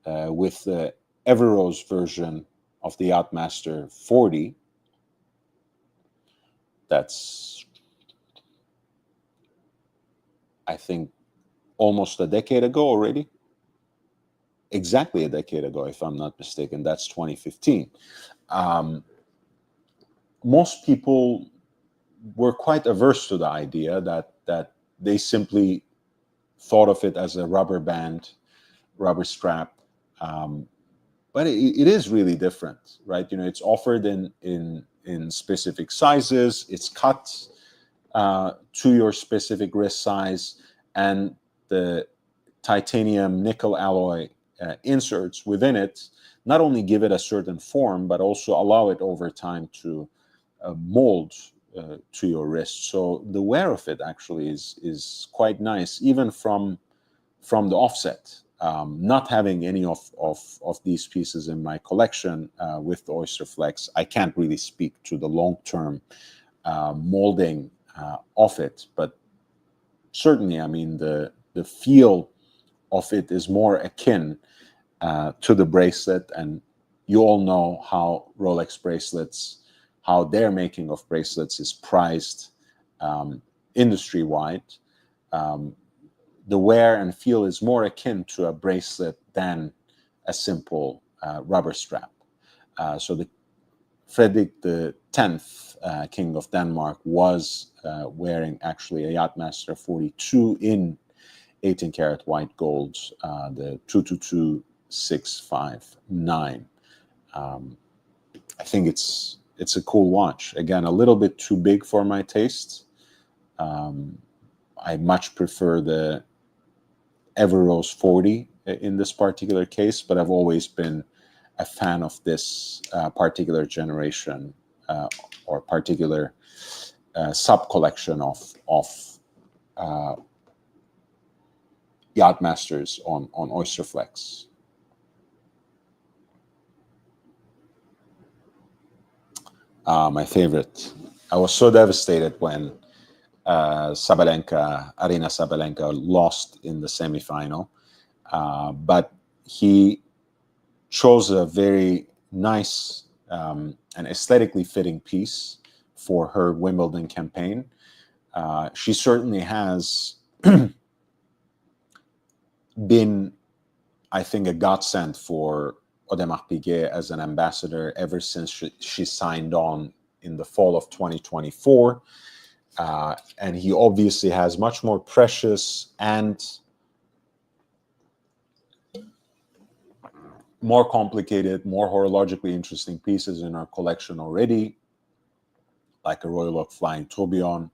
with the Everose version of the Yachtmaster 40, that's, I think, almost a decade ago already. Exactly a decade ago, if I'm not mistaken. That's 2015. Most people were quite averse to the idea that they simply thought of it as a rubber band, rubber strap. But it is really different, right? You know, it's offered in specific sizes. It's cut to your specific wrist size, and the titanium nickel alloy inserts within it not only give it a certain form, but also allow it over time to mold to your wrist. So the wear of it actually is quite nice, even from the offset. Not having any of these pieces in my collection with the Oyster Flex, I can't really speak to the long-term molding of it, but certainly, I mean, the feel of it is more akin to the bracelet, and you all know how Rolex bracelets, how their making of bracelets is prized industry-wide. The wear and feel is more akin to a bracelet than a simple rubber strap. So the Frederick X, King of Denmark, was wearing actually a Yachtmaster 42 in 18 karat white gold, the 222659. I think it's a cool watch. Again, a little bit too big for my taste. I much prefer the Everose 40 in this particular case, but I've always been a fan of this particular generation or particular sub-collection of Yachtmasters on Oyster Flex. My favorite. I was so devastated when Arina Sabalenka lost in the semifinal, but he chose a very nice and aesthetically fitting piece for her Wimbledon campaign. She certainly has been, I think, a godsend for Audemars Piguet as an ambassador ever since she signed on in the fall of 2024. And he obviously has much more precious and more complicated, more horologically interesting pieces in our collection already, like a Royal Oak Flying Tourbillon,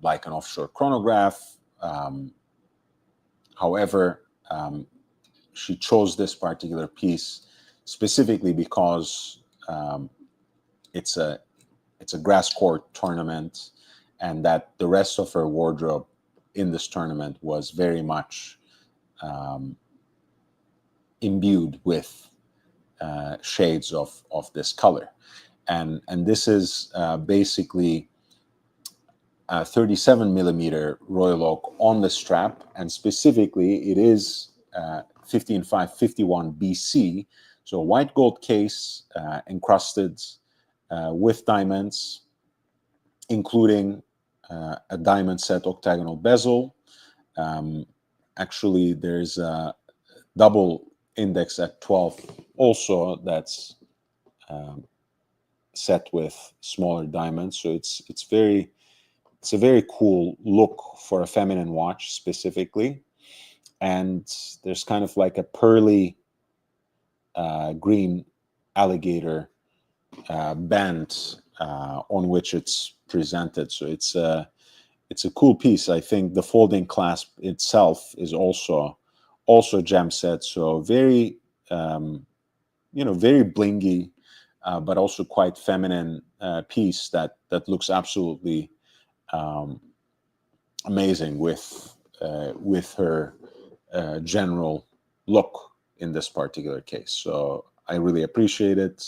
like an offshore chronograph. However, she chose this particular piece specifically because it's a grass court tournament, and that the rest of her wardrobe in this tournament was very much imbued with shades of this color. And this is basically a 37 millimeter Royal Oak on the strap, and specifically it is 15551 BC. So white gold case, encrusted with diamonds, including a diamond set octagonal bezel. Actually, there's a double index at 12 also that's set with smaller diamonds. So it's a very cool look for a feminine watch specifically. And there's kind of like a pearly green alligator band on which it's presented. So it's a cool piece. I think the folding clasp itself is also gem set. So very very blingy, but also quite feminine piece that looks absolutely amazing with her general look in this particular case. So I really appreciate it.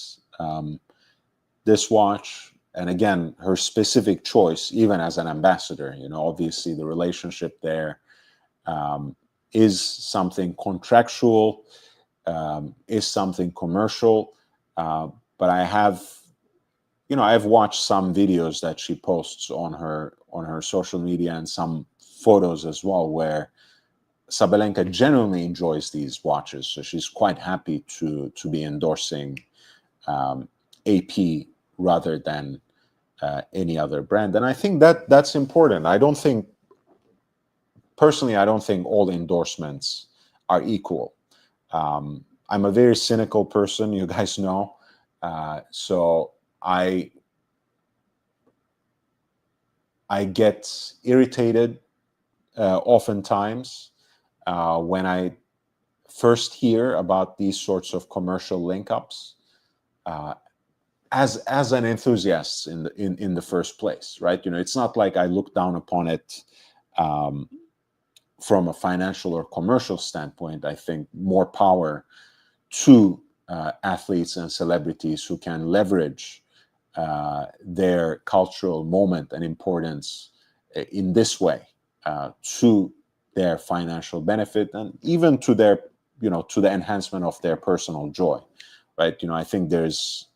This watch, and again, her specific choice, even as an ambassador, obviously the relationship there is something contractual, is something commercial. But I've watched some videos that she posts on her social media and some photos as well, where Sabalenka genuinely enjoys these watches. So she's quite happy to be endorsing AP rather than any other brand. And I think that's important. Personally, I don't think all endorsements are equal. I'm a very cynical person, you guys know. So I get irritated oftentimes when I first hear about these sorts of commercial link-ups as an enthusiast in the first place, right? It's not like I look down upon it from a financial or commercial standpoint. I think more power to athletes and celebrities who can leverage their cultural moment and importance in this way to their financial benefit, and even to their to the enhancement of their personal joy, right? I think there's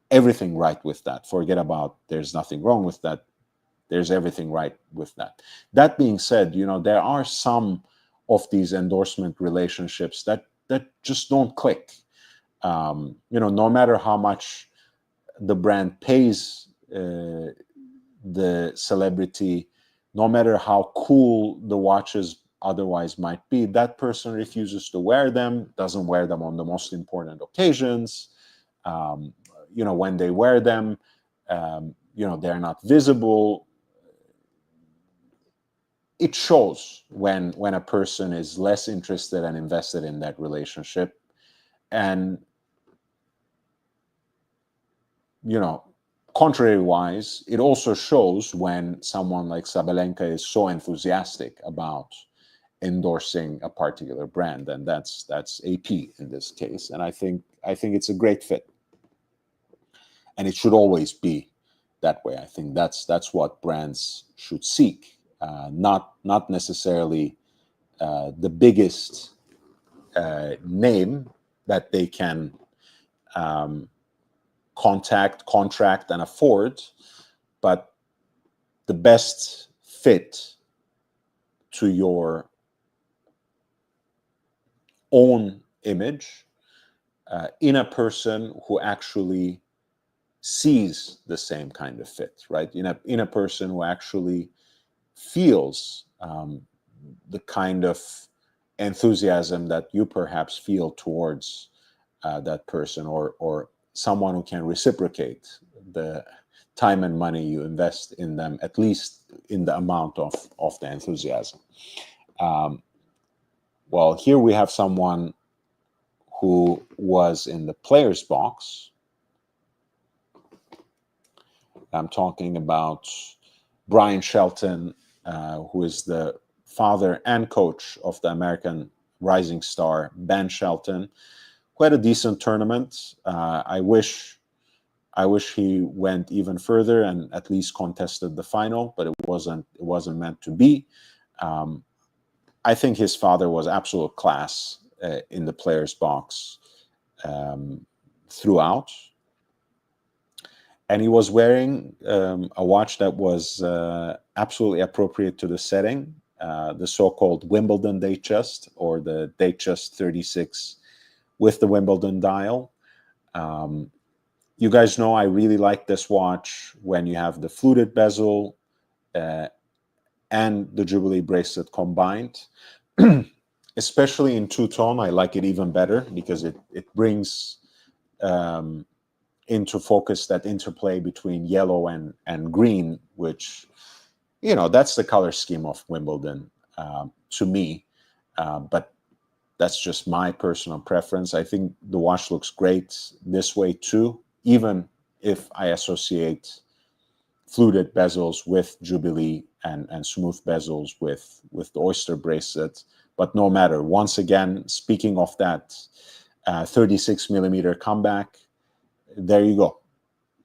everything right with that. Forget about there's nothing wrong with that. There's everything right with that. That being said, there are some of these endorsement relationships that just don't click. No matter how much the brand pays the celebrity, no matter how cool the watches otherwise might be, that person refuses to wear them, doesn't wear them on the most important occasions. When they wear them, they're not visible. It shows when a person is less interested and invested in that relationship. And contrary-wise, it also shows when someone like Sabalenka is so enthusiastic about endorsing a particular brand, and that's AP in this case. And I think it's a great fit, and it should always be that way. I think that's what brands should seek, not necessarily the biggest name that they can contract and afford, but the best fit to your own image in a person who actually sees the same kind of fit, right? In a person who actually feels the kind of enthusiasm that you perhaps feel towards that person, or someone who can reciprocate the time and money you invest in them, at least in the amount of the enthusiasm. Well, here we have someone who was in the players box. I'm talking about Brian Shelton, who is the father and coach of the American rising star Ben Shelton. Quite a decent tournament. I wish he went even further and at least contested the final, but it wasn't meant to be. I think his father was absolute class in the player's box throughout. And he was wearing a watch that was absolutely appropriate to the setting, the so-called Wimbledon Datejust, or the Datejust 36 with the Wimbledon dial. You guys know I really like this watch when you have the fluted bezel and the Jubilee bracelet combined. Especially in two-tone, I like it even better because it brings into focus that interplay between yellow and green, which, you know, that's the color scheme of Wimbledon to me. But that's just my personal preference. I think the watch looks great this way too, even if I associate fluted bezels with Jubilee and smooth bezels with the Oyster bracelet. But no matter, once again, speaking of that 36 millimeter comeback, there you go,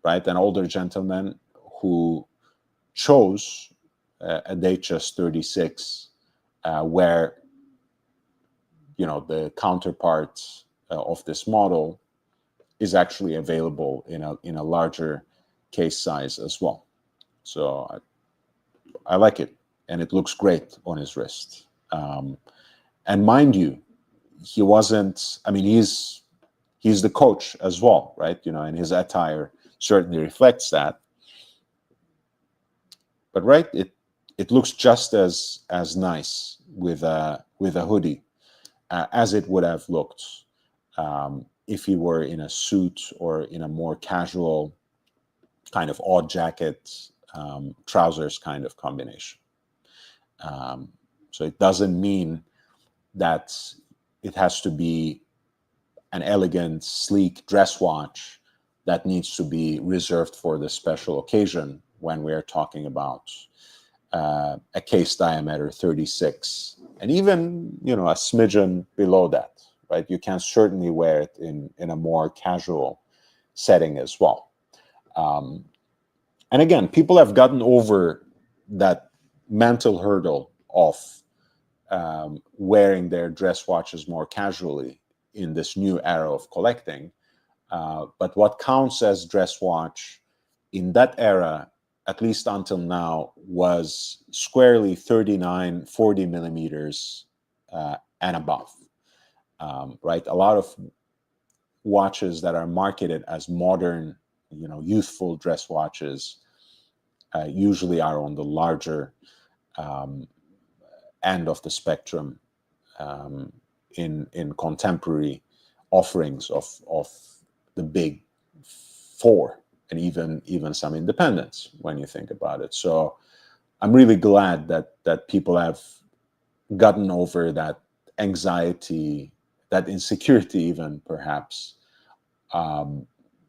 right? An older gentleman who chose a Datejust 36 where, you know, the counterpart of this model is actually available in a larger case size as well. So I like it, and it looks great on his wrist. And mind you, he wasn't. I mean, he's the coach as well, right? You know, and his attire certainly reflects that. But right, it looks just as nice with a hoodie as it would have looked if he were in a suit or in a more casual kind of odd jacket, trousers kind of combination. So it doesn't mean that it has to be an elegant, sleek dress watch that needs to be reserved for the special occasion when we're talking about a case diameter 36, and even, you know, a smidgen below that, right? You can certainly wear it in a more casual setting as well. And again, people have gotten over that mental hurdle of wearing their dress watches more casually in this new era of collecting. But what counts as dress watch in that era, at least until now, was squarely 39, 40 millimeters and above, right? A lot of watches that are marketed as modern, you know, youthful dress watches usually are on the larger end of the spectrum in contemporary offerings of the big four, and even some independents when you think about it. So I'm really glad that people have gotten over that anxiety, that insecurity even perhaps,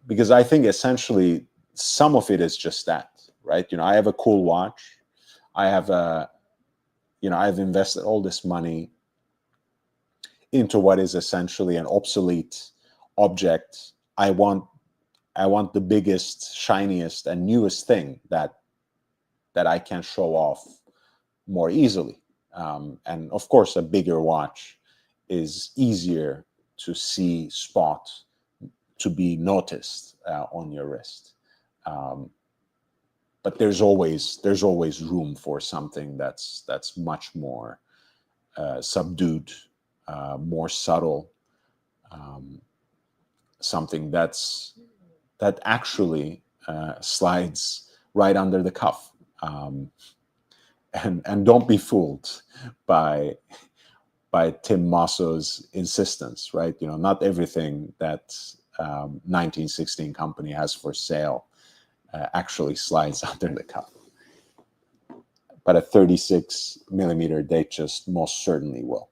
because I think essentially some of it is just that, right? You know, I have a cool watch. I've invested all this money into what is essentially an obsolete object. I want the biggest, shiniest, and newest thing that I can show off more easily. And of course, a bigger watch is easier to see, spot, to be noticed on your wrist. But there's always room for something that's much more subdued, more subtle, something that actually slides right under the cuff. And don't be fooled by Tim Masso's insistence, right? You know, not everything that 1916 company has for sale actually slides under the cuff. But a 36 millimeter Datejust most certainly will.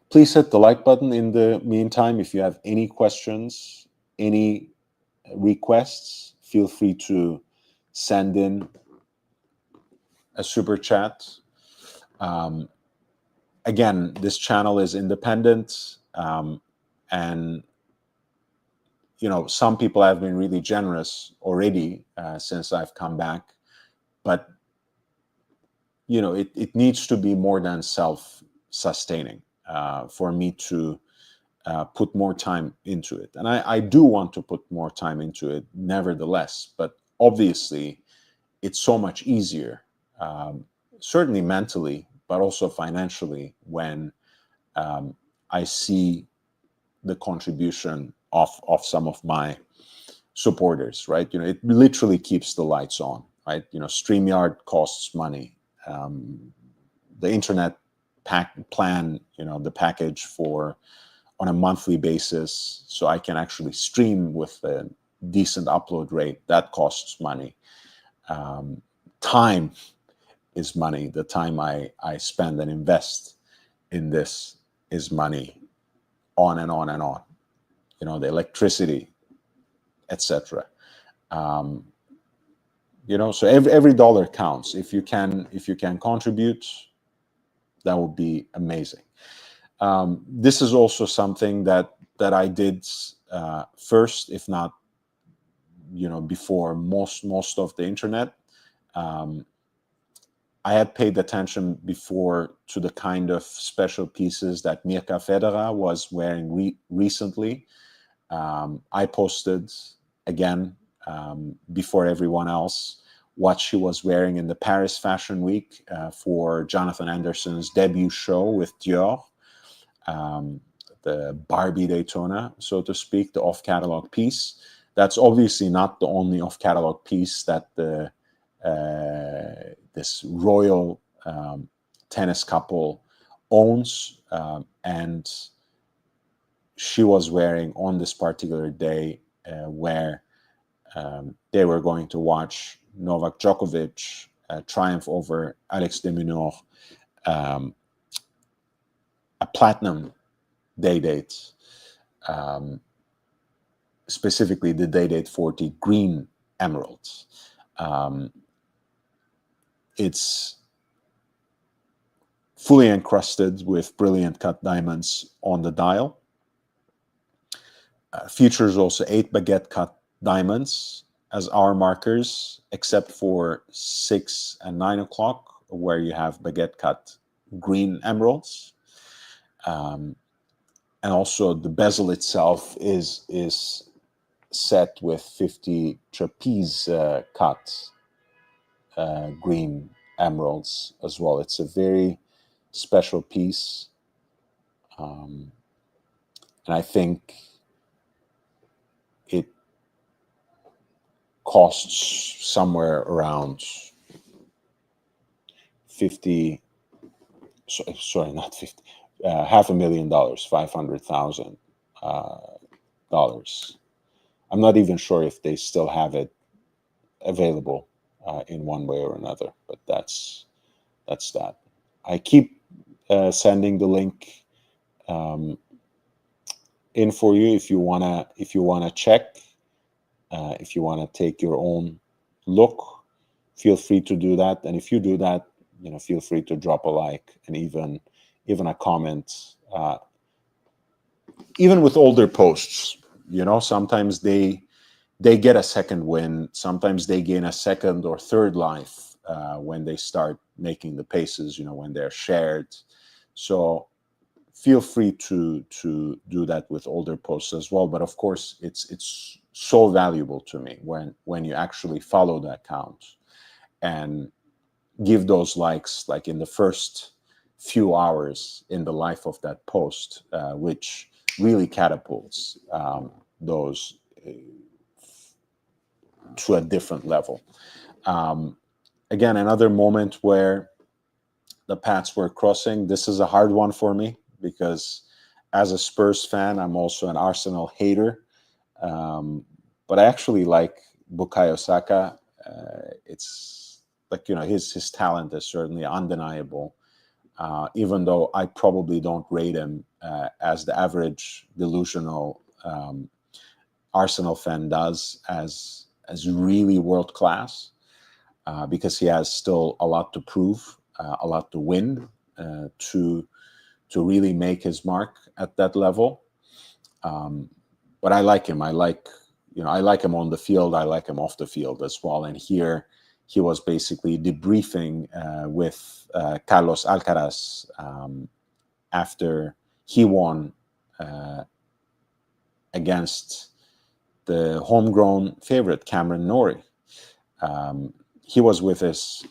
Please hit the like button in the meantime. If you have any questions, any requests, feel free to send in a super chat. Again, this channel is independent, and you know, some people have been really generous already since I've come back, but it needs to be more than self-sustaining for me to put more time into it. And I do want to put more time into it, nevertheless. But obviously, it's so much easier, certainly mentally, but also financially, when I see the contribution of some of my supporters, right? It literally keeps the lights on, right? StreamYard costs money. The internet plan, the package for on a monthly basis, so I can actually stream with a decent upload rate, that costs money. Time is money. The time I spend and invest in this is money, on and on and on. The electricity, etc. So every dollar counts. If you can contribute, that would be amazing. This is also something that I did first, if not before most of the internet. I had paid attention before to the kind of special pieces that Mirka Federer was wearing recently. I posted again before everyone else what she was wearing in the Paris Fashion Week for Jonathan Anderson's debut show with Dior, the Barbie Daytona, so to speak, the off-catalog piece. That's obviously not the only off-catalog piece that this royal tennis couple owns, and she was wearing on this particular day where they were going to watch Novak Djokovic triumph over Alex de Minaur, a platinum day date, specifically the day date 40 green emeralds. It's fully encrusted with brilliant cut diamonds on the dial. Features also 8 baguette cut diamonds as hour markers, except for 6 and 9 o'clock, where you have baguette cut green emeralds. And also the bezel itself is set with 50 trapeze cut green emeralds as well. It's a very special piece. And I think it costs somewhere around 50, sorry, not 50, $500,000, $500,000. I'm not even sure if they still have it available in one way or another, but that's that. I keep sending the link in for you if you wanna check, if you wanna take your own look. Feel free to do that, and if you do that, feel free to drop a like and even a comment. Even with older posts, sometimes they get a second win. Sometimes they gain a second or third life when they start making the paces, when they're shared. So feel free to do that with older posts as well. But of course, it's so valuable to me when you actually follow the account and give those likes, like in the first few hours in the life of that post, which really catapults those to a different level. Again, another moment where the paths were crossing. This is a hard one for me because as a Spurs fan, I'm also an Arsenal hater. But I actually like Bukayo Saka. It's like, his talent is certainly undeniable. Even though I probably don't rate him as the average delusional Arsenal fan does as really world class, because he has still a lot to prove, a lot to win to really make his mark at that level. But I like him. I like him on the field. I like him off the field as well. And here he was basically debriefing with Carlos Alcaraz after he won against the homegrown favorite, Cameron Norrie. He was with his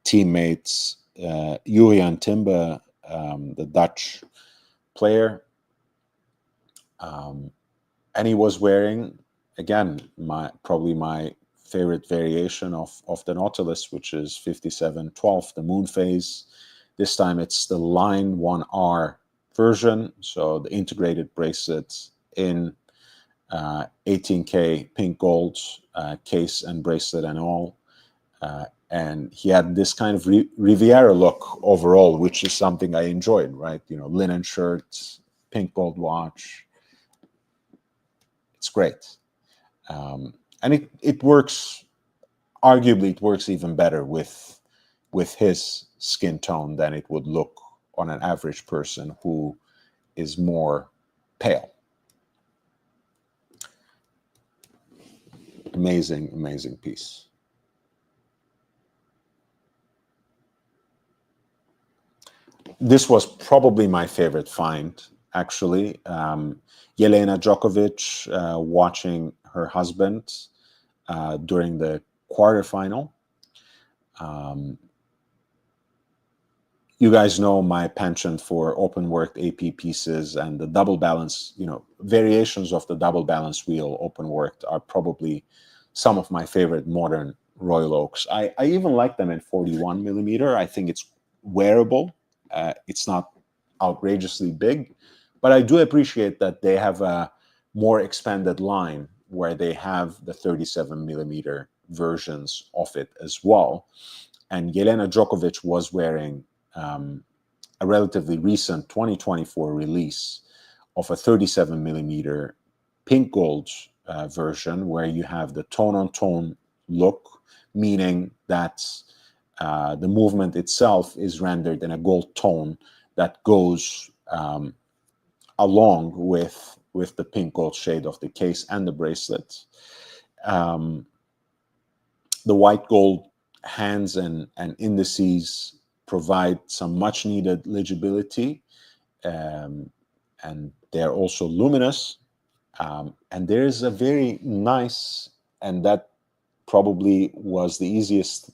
teammates, Julian Timber, the Dutch player, and he was wearing, again, probably my favorite variation of the Nautilus, which is 5712, the moon phase. This time it's the Line 1R version, so the integrated bracelets in 18K pink gold case and bracelet and all. And he had this kind of Riviera look overall, which is something I enjoyed, right? You know, linen shirts, pink gold watch. It's great. And it works, arguably it works even better with his skin tone than it would look on an average person who is more pale. Amazing, amazing piece. This was probably my favorite find, actually. Jelena Djokovic watching her husband during the quarterfinal. You guys know my penchant for open worked AP pieces, and the double balance, you know, variations of the double balance wheel open worked are probably some of my favorite modern Royal Oaks. I even like them in 41 millimeter. I think it's wearable. It's not outrageously big, but I do appreciate that they have a more expanded line where they have the 37 millimeter versions of it as well. And Jelena Djokovic was wearing a relatively recent 2024 release of a 37 millimeter pink gold version, where you have the tone-on-tone look, meaning that the movement itself is rendered in a gold tone that goes along with the pink gold shade of the case and the bracelet. The white gold hands and indices provide some much needed legibility, and they're also luminous. And there is a very nice, and that probably was the easiest,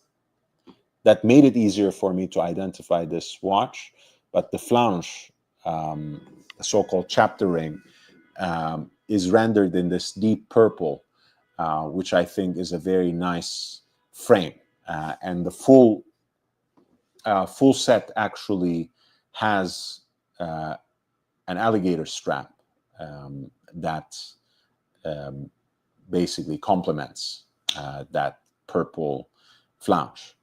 that made it easier for me to identify this watch, but the flange, the so-called chapter ring, is rendered in this deep purple, which I think is a very nice frame. And the full set actually has an alligator strap that basically complements that purple flange.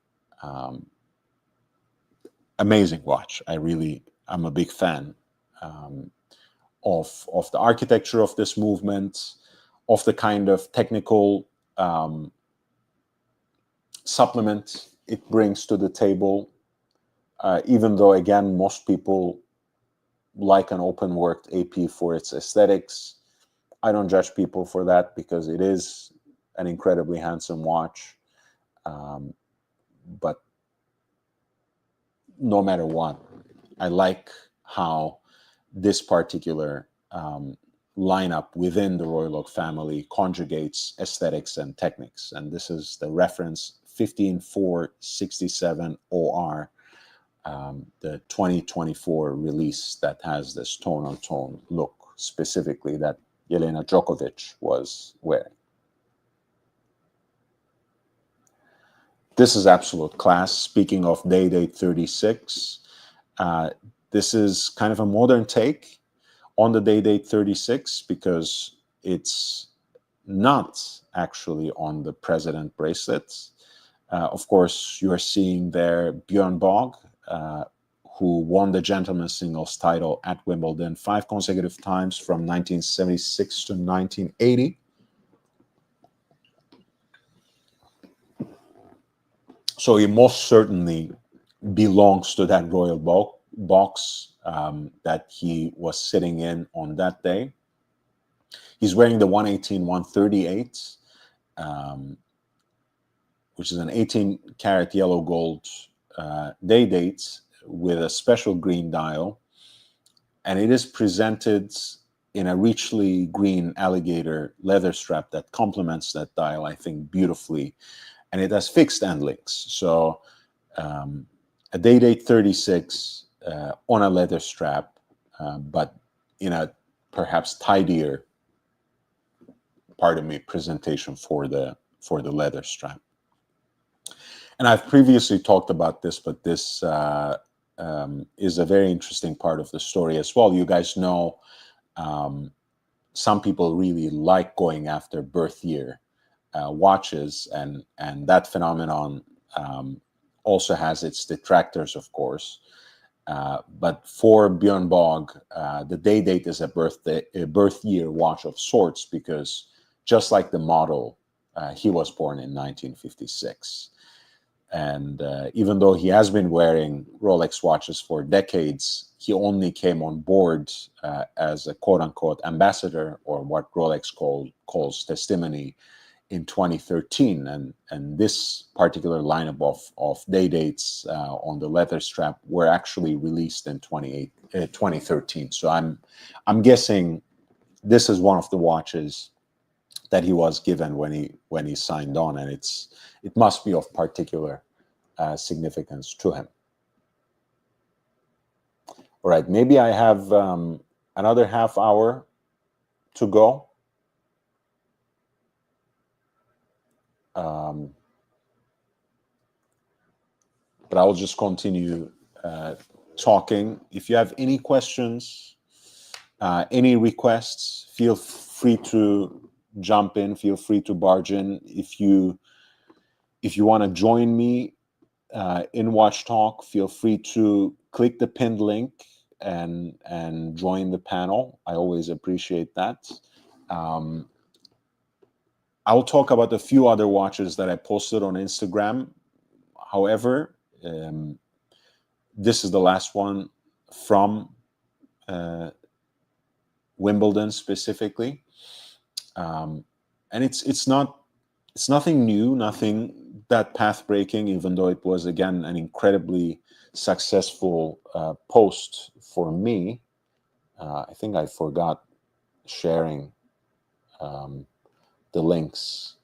Amazing watch. I'm a big fan of the architecture of this movement, of the kind of technical supplement it brings to the table. Even though, again, most people like an open worked AP for its aesthetics, I don't judge people for that because it is an incredibly handsome watch. But no matter what, I like how this particular lineup within the Royal Oak family conjugates aesthetics and techniques. And this is the reference 15467 OR, the 2024 release that has this tone-on-tone look, specifically that Jelena Djokovic was wearing. This is absolute class. Speaking of Day Date 36, this is kind of a modern take on the Day Date 36 because it's not actually on the President bracelets. Of course, you are seeing there Björn Borg, who won the gentleman's singles title at Wimbledon 5 consecutive times from 1976 to 1980. So he most certainly belongs to that royal box that he was sitting in on that day. He's wearing the 118-138, which is an 18-karat yellow gold day date with a special green dial, and it is presented in a richly green alligator leather strap that complements that dial, I think, beautifully, and it has fixed end links. So a day date 36 on a leather strap, but in a perhaps tidier, pardon me, presentation for the leather strap. And I've previously talked about this, but this is a very interesting part of the story as well. You guys know some people really like going after birth year watches, and that phenomenon also has its detractors, of course. But for Björn Borg, the day date is a birth year watch of sorts, because just like the model, he was born in 1956. And even though he has been wearing Rolex watches for decades, he only came on board as a quote-unquote ambassador, or what Rolex calls testimony, in 2013. And this particular lineup of day dates on the leather strap were actually released in 2013. So I'm guessing this is one of the watches that he was given when he signed on, and it must be of particular significance to him. All right, maybe I have another half hour to go. But I will just continue talking. If you have any questions, any requests, feel free to jump in, feel free to barge in. If you want to join me in Watch Talk, feel free to click the pinned link and join the panel. I always appreciate that. I'll talk about a few other watches that I posted on Instagram. However, this is the last one from Wimbledon specifically, and it's nothing new, nothing that path-breaking, even though it was, again, an incredibly successful post for me. I think I forgot sharing the links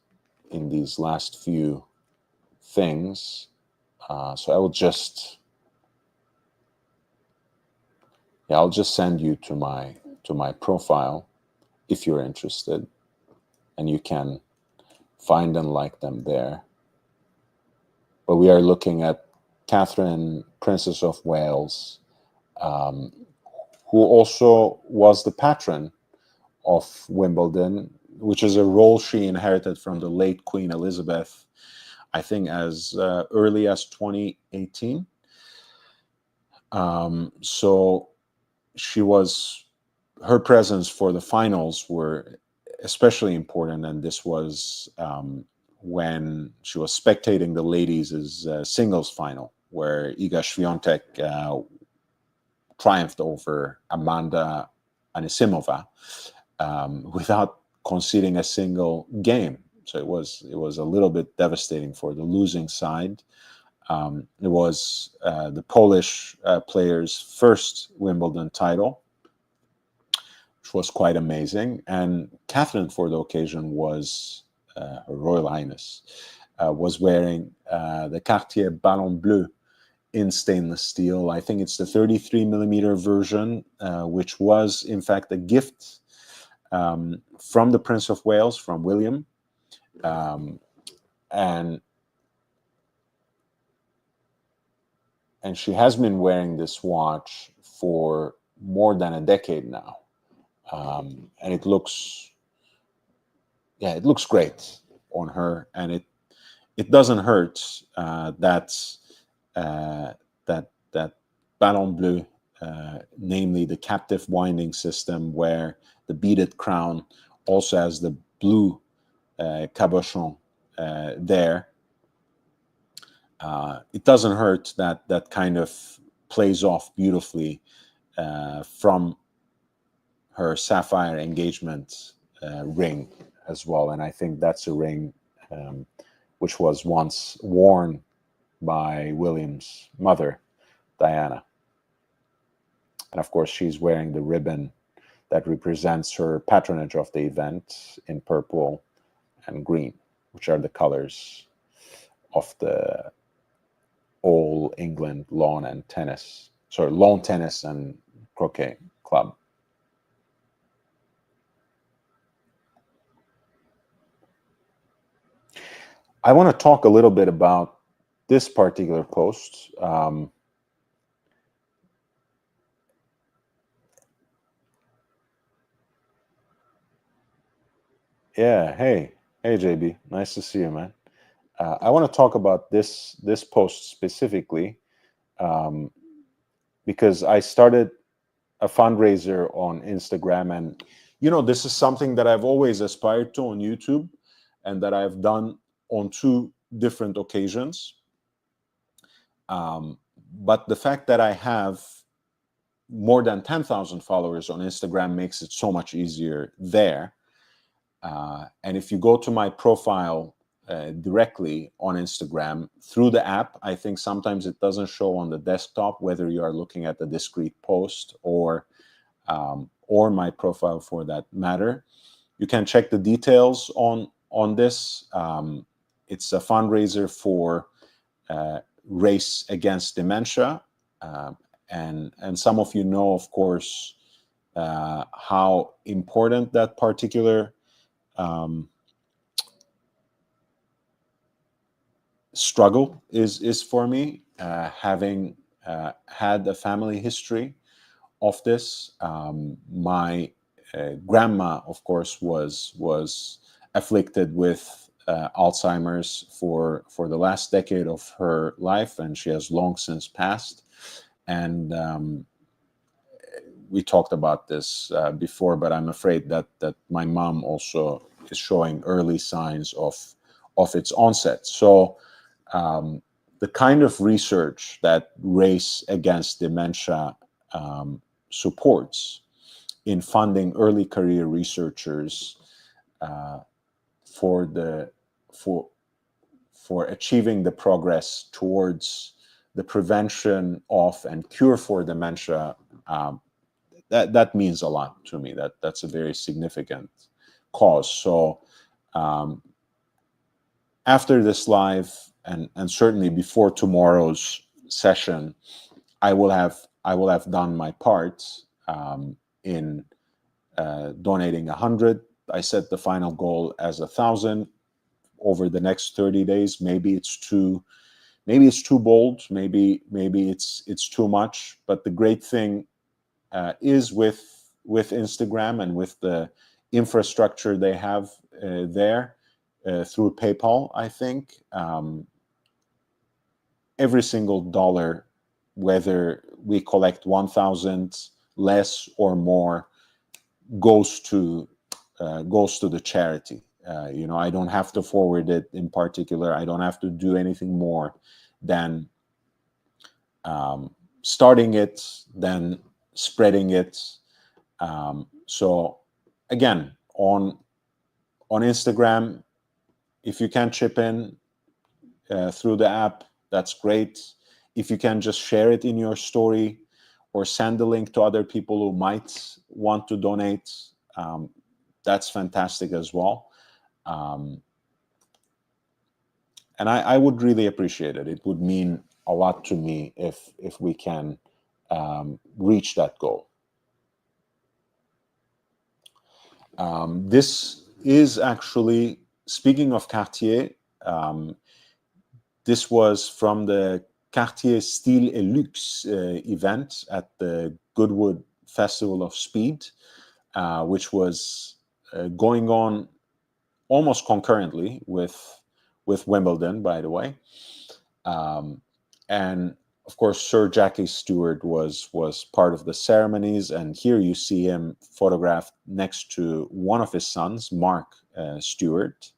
in these last few things, so I will just I'll just send you to my profile if you're interested, and you can find and like them there. But we are looking at Catherine, Princess of Wales, who also was the patron of Wimbledon, which is a role she inherited from the late Queen Elizabeth, I think as early as 2018. So her presence for the finals were especially important, and this was when she was spectating the ladies' singles final, where Iga Swiatek triumphed over Amanda Anisimova without conceding a single game. So it was a little bit devastating for the losing side. It was the Polish player's first Wimbledon title, which was quite amazing. And Catherine, for the occasion, was Her Royal Highness, was wearing the Cartier Ballon Bleu in stainless steel. I think it's the 33 millimeter version, which was in fact a gift from the Prince of Wales, from William. And she has been wearing this watch for more than a decade now. And it looks great on her, and it doesn't hurt that Ballon Bleu, namely the captive winding system, where the beaded crown also has the blue cabochon there. It doesn't hurt that kind of plays off beautifully from her sapphire engagement ring as well. And I think that's a ring which was once worn by William's mother, Diana. And of course, she's wearing the ribbon that represents her patronage of the event in purple and green, which are the colors of the All England lawn tennis and croquet club. I want to talk a little bit about this particular post. Yeah, hey JB, nice to see you, man. I want to talk about this post specifically because I started a fundraiser on Instagram, and this is something that I've always aspired to on YouTube, and that I've done on 2 different occasions. But the fact that I have more than 10,000 followers on Instagram makes it so much easier there. And if you go to my profile directly on Instagram through the app, I think sometimes it doesn't show on the desktop, whether you are looking at the discrete post or my profile for that matter. You can check the details on this. It's a fundraiser for Race Against Dementia, and some of you know, of course, how important that particular struggle is for me, having had a family history of this. My grandma, of course, was afflicted with Alzheimer's for the last decade of her life, and she has long since passed. And we talked about this before, but I'm afraid that my mom also is showing early signs of its onset. So the kind of research that Race Against Dementia supports in funding early career researchers for achieving the progress towards the prevention of and cure for dementia, that means a lot to me. That's a very significant cause. So after this live, and certainly before tomorrow's session, I will have done my part in donating 100. I set the final goal as 1,000 over the next 30 days. Maybe it's too bold. Maybe it's too much. But the great thing is with Instagram and with the infrastructure they have there through PayPal, I think every single dollar, whether we collect 1,000 less or more, goes to the charity. I don't have to forward it in particular. I don't have to do anything more than starting it, then spreading it. So again, on Instagram, if you can chip in through the app, that's great. If you can just share it in your story or send the link to other people who might want to donate, that's fantastic as well. And I would really appreciate it. It would mean a lot to me if we can reach that goal. This is actually, speaking of Cartier, this was from the Cartier Style et Luxe event at the Goodwood Festival of Speed, which was going on almost concurrently with Wimbledon, by the way. And of course, Sir Jackie Stewart was part of the ceremonies, and here you see him photographed next to one of his sons, Mark Stewart.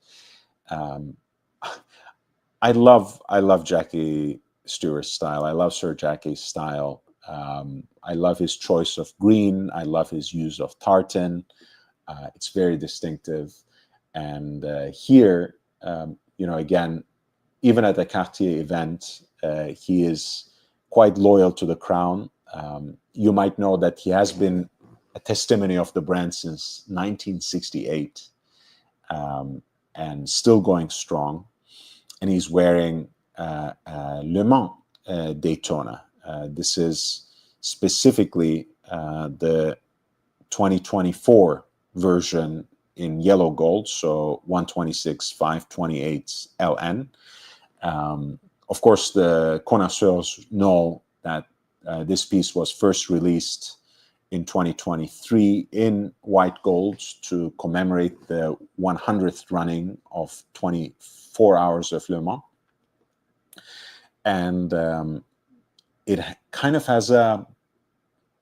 I love Jackie Stewart's style. I love Sir Jackie's style. I love his choice of green. I love his use of tartan. It's very distinctive. And here, again, even at the Cartier event, he is quite loyal to the crown. You might know that he has been a testimony of the brand since 1968, and still going strong. And he's wearing Le Mans Daytona. This is specifically the 2024 version in yellow gold, so 126 528 LN. Of course, the connoisseurs know that this piece was first released in 2023 in white gold to commemorate the 100th running of 24 hours of Le Mans. And it kind of has a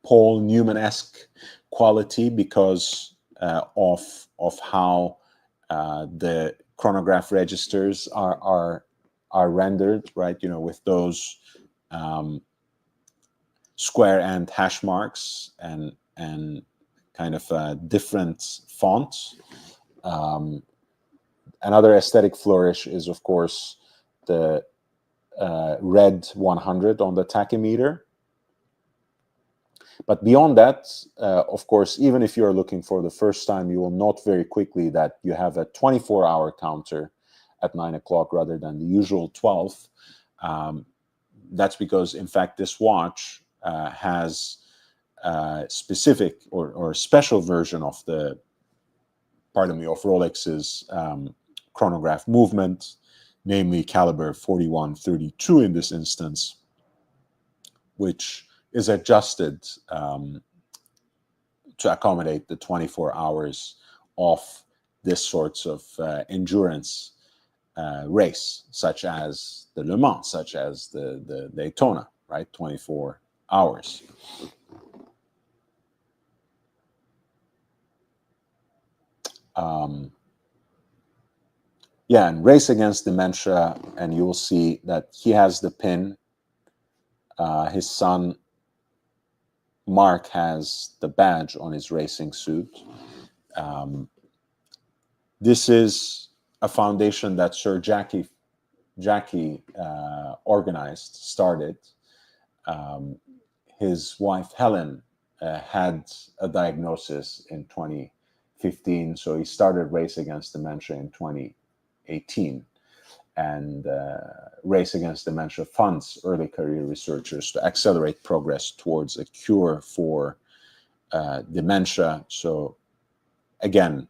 Paul Newman-esque quality because of how the chronograph registers are rendered, right? You know, with those square end hash marks and kind of different fonts. Another aesthetic flourish is, of course, the red 100 on the tachymeter. But beyond that, of course, even if you're looking for the first time, you will note very quickly that you have a 24-hour counter at 9 o'clock rather than the usual 12. That's because, in fact, this watch has a specific or special version of the, pardon me, of Rolex's chronograph movement, namely caliber 4132 in this instance, which is adjusted to accommodate the 24 hours of this sorts of endurance race, such as the Le Mans, such as the Daytona, right? 24 hours. Yeah, and Race Against Dementia, and you will see that he has the pin. His son Mark has the badge on his racing suit. This is a foundation that Sir Jackie started. His wife Helen had a diagnosis in 2015, so he started Race Against Dementia in 2018. And Race Against Dementia funds early career researchers to accelerate progress towards a cure for dementia. So again,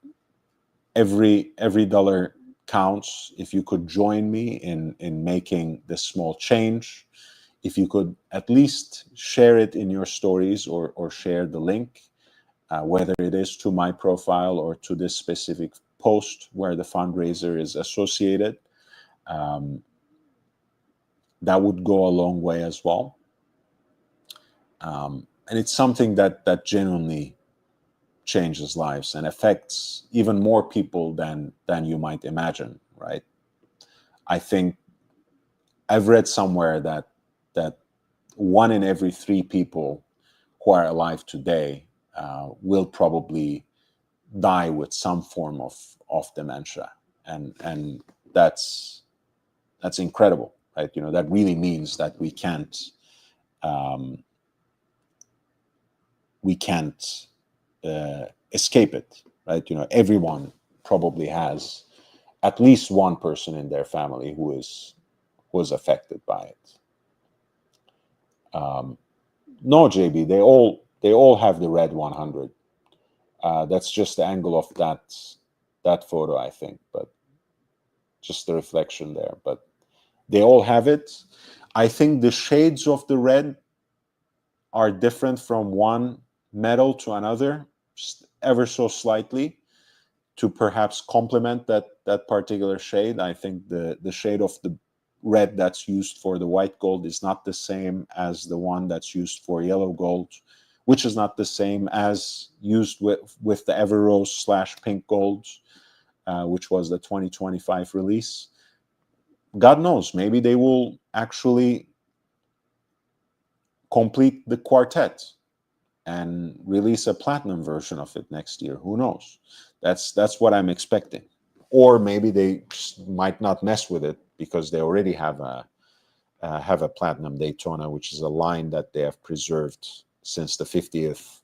every dollar counts. If you could join me in making this small change, if you could at least share it in your stories or share the link, whether it is to my profile or to this specific post where the fundraiser is associated, that would go a long way as well. And it's something that genuinely changes lives and affects even more people than you might imagine, right? I think I've read somewhere that 1 in every 3 people who are alive today will probably die with some form of dementia, and that's incredible, right? You know, that really means that we can't escape it, right? You know, everyone probably has at least one person in their family who was affected by it. No, JB, they all have the red 100. That's just the angle of that photo, I think, but just the reflection there. But they all have it. I think the shades of the red are different from one metal to another, just ever so slightly, to perhaps complement that particular shade. I think the shade of the red that's used for the white gold is not the same as the one that's used for yellow gold, which is not the same as used with the Everrose / pink gold, which was the 2025 release. God knows, maybe they will actually complete the quartet and release a platinum version of it next year. Who knows? That's what I'm expecting. Or maybe they might not mess with it because they already have a platinum Daytona, which is a line that they have preserved since the 50th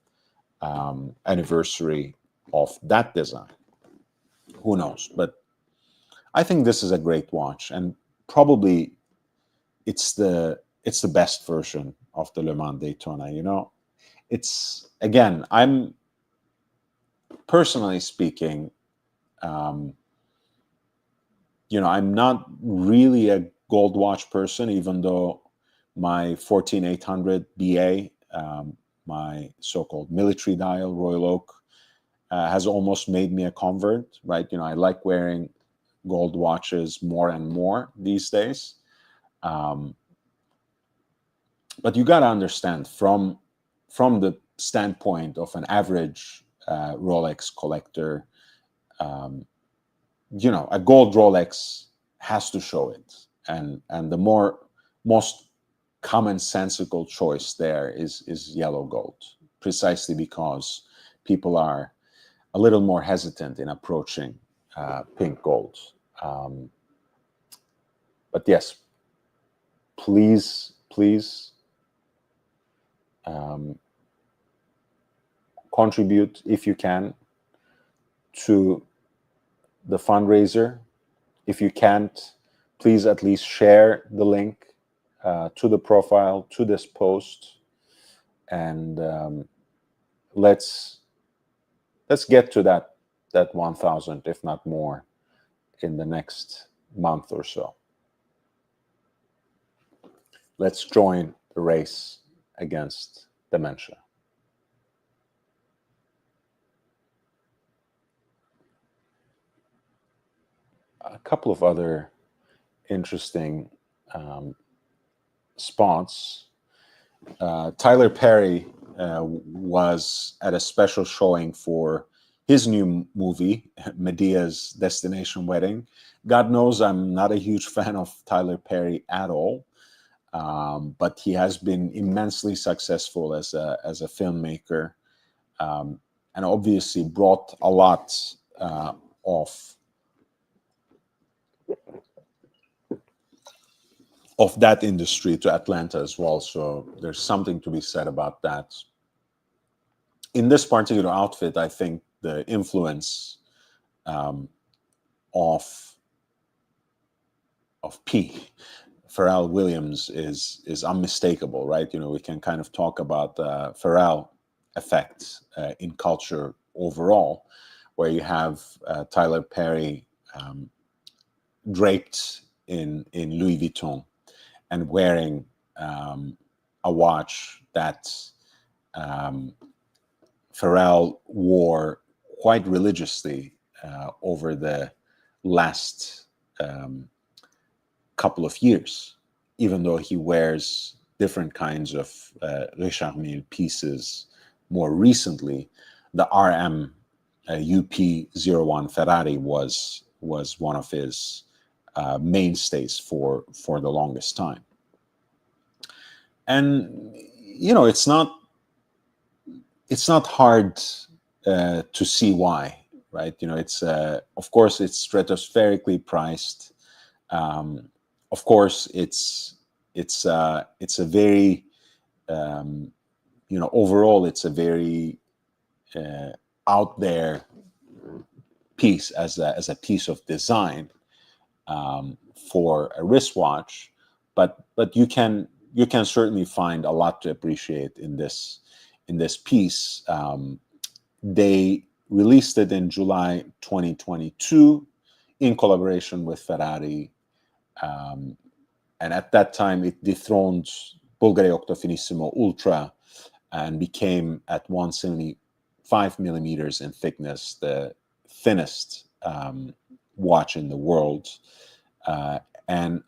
anniversary of that design. Who knows? But I think this is a great watch, and probably it's the best version of the Le Mans Daytona. You know, it's, again, I'm personally speaking, you know, I'm not really a gold watch person, even though my 14800 BA, my so-called military dial Royal Oak, has almost made me a convert, right? You know, I like wearing gold watches more and more these days. But you got to understand, from the standpoint of an average Rolex collector, you know, a gold Rolex has to show it, and the most commonsensical choice there is yellow gold, precisely because people are a little more hesitant in approaching pink gold. But yes, please contribute if you can to the fundraiser. If you can't, please at least share the link to the profile, to this post, and let's get to that 1,000, if not more, in the next month or so. Let's join the race against dementia. A couple of other interesting spots. Tyler Perry was at a special showing for his new movie, Medea's Destination Wedding. God knows I'm not a huge fan of Tyler Perry at all, but he has been immensely successful as a filmmaker, and obviously brought a lot of that industry to Atlanta as well. So there's something to be said about that. In this particular outfit, I think the influence of P. Pharrell Williams is unmistakable, right? You know, we can kind of talk about the Pharrell effect in culture overall, where you have Tyler Perry draped in Louis Vuitton and wearing a watch that Pharrell wore quite religiously over the last couple of years, even though he wears different kinds of Richard Mille pieces more recently. The RM UP01 Ferrari was one of his mainstays for the longest time. And you know, it's not hard to see why, right? You know, it's of course it's stratospherically priced. Of course, it's a very you know, overall it's a very out there piece as a piece of design for a wristwatch, but you can certainly find a lot to appreciate in this piece. They released it in July 2022 in collaboration with Ferrari, and at that time it dethroned Bulgari Octofinissimo Ultra and became, at 175 millimeters in thickness, the thinnest watch in the world. And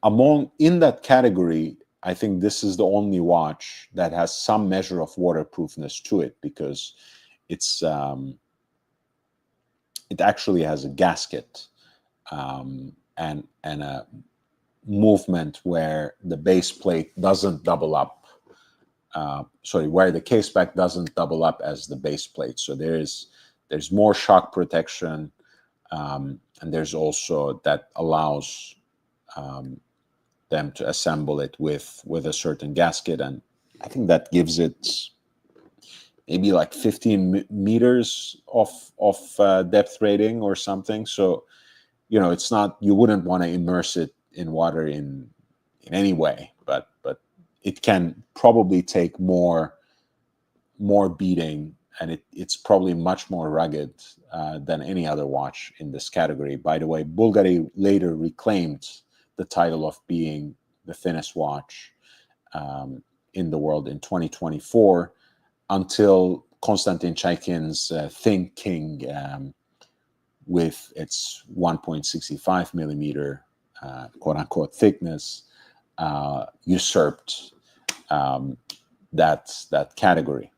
in that category, I think this is the only watch that has some measure of waterproofness to it, because it's it actually has a gasket and a movement where the base plate doesn't double up. Where the caseback doesn't double up as the base plate. So there's more shock protection, and there's also that allows them to assemble it with a certain gasket, and I think that gives it maybe like 15 meters of depth rating or something. So it's not, you wouldn't want to immerse it in water in any way, but it can probably take more beating, and it's probably much more rugged than any other watch in this category. By the way, Bulgari later reclaimed the title of being the thinnest watch in the world in 2024, until Konstantin Chaikin's Thin King, with its 1.65 millimeter quote unquote thickness, usurped that category.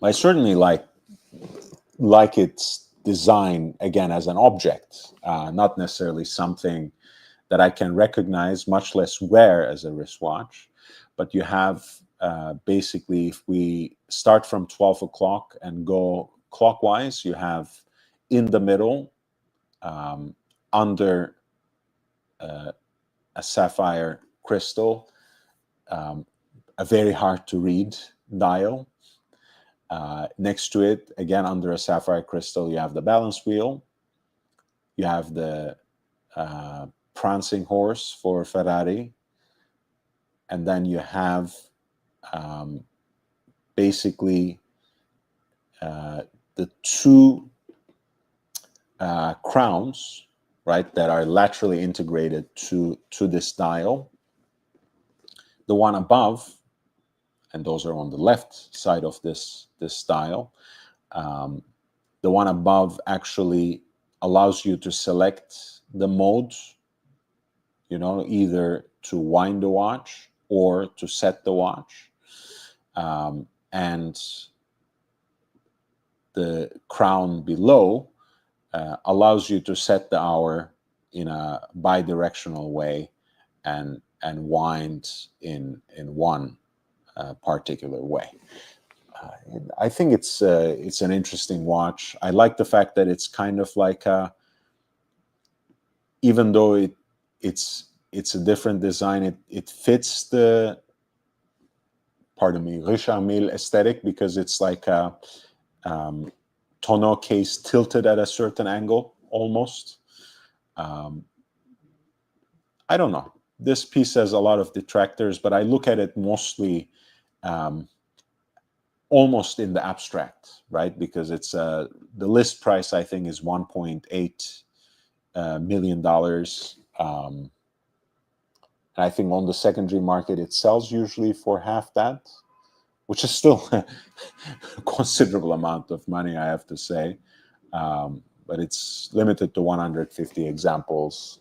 I certainly like its design, again, as an object, not necessarily something that I can recognize, much less wear as a wristwatch. But you have basically, if we start from 12 o'clock and go clockwise, you have in the middle, under a sapphire crystal, a very hard to read dial. Next to it, again, under a sapphire crystal, you have the balance wheel. You have the prancing horse for Ferrari. And then you have basically the two crowns, right, that are laterally integrated to this dial. The one above, and those are on the left side of this dial. The one above actually allows you to select the mode, either to wind the watch or to set the watch. And the crown below allows you to set the hour in a bi-directional way and wind in one particular way. I think it's an interesting watch. I like the fact that it's kind of like even though it's a different design, it fits the, pardon me, Richard Mille aesthetic, because it's like a tonneau case tilted at a certain angle, almost. I don't know. This piece has a lot of detractors, but I look at it mostly almost in the abstract, right? Because it's the list price, I think, is $1.8 million. And I think on the secondary market, it sells usually for half that, which is still a considerable amount of money, I have to say. But it's limited to 150 examples,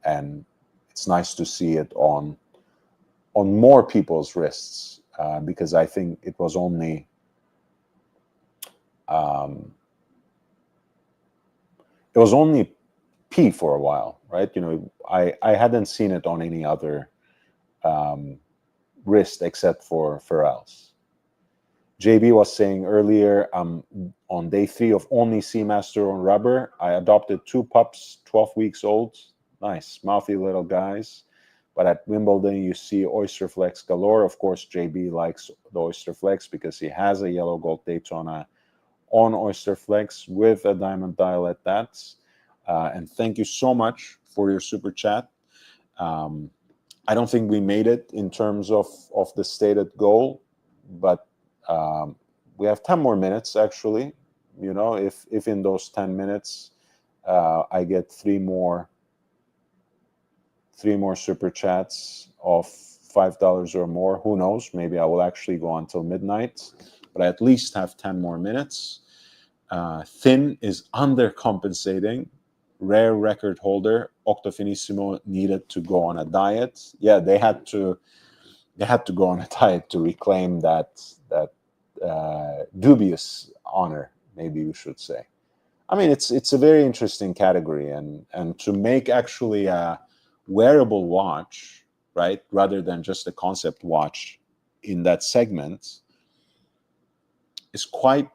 and it's nice to see it on more people's wrists, because I think it was only P for a while, right? I hadn't seen it on any other wrist except for Pharrell's. JB was saying earlier, on day 3 of only Seamaster on rubber, I adopted 2 pups, 12 weeks old. Nice, mouthy little guys. But at Wimbledon, you see Oyster Flex galore. Of course, JB likes the Oyster Flex because he has a yellow gold Daytona on Oyster Flex with a diamond dial at that. And thank you so much for your super chat. I don't think we made it in terms of the stated goal, but we have 10 more minutes, actually. If in those 10 minutes I get three more super chats of $5 or more, who knows? Maybe I will actually go until midnight, but I at least have 10 more minutes. Thin is undercompensating. Rare record holder Octofinissimo needed to go on a diet. Yeah, they had to go on a diet to reclaim that dubious honor, maybe we should say. I mean, it's a very interesting category, and to make actually a wearable watch, right, rather than just a concept watch in that segment, is quite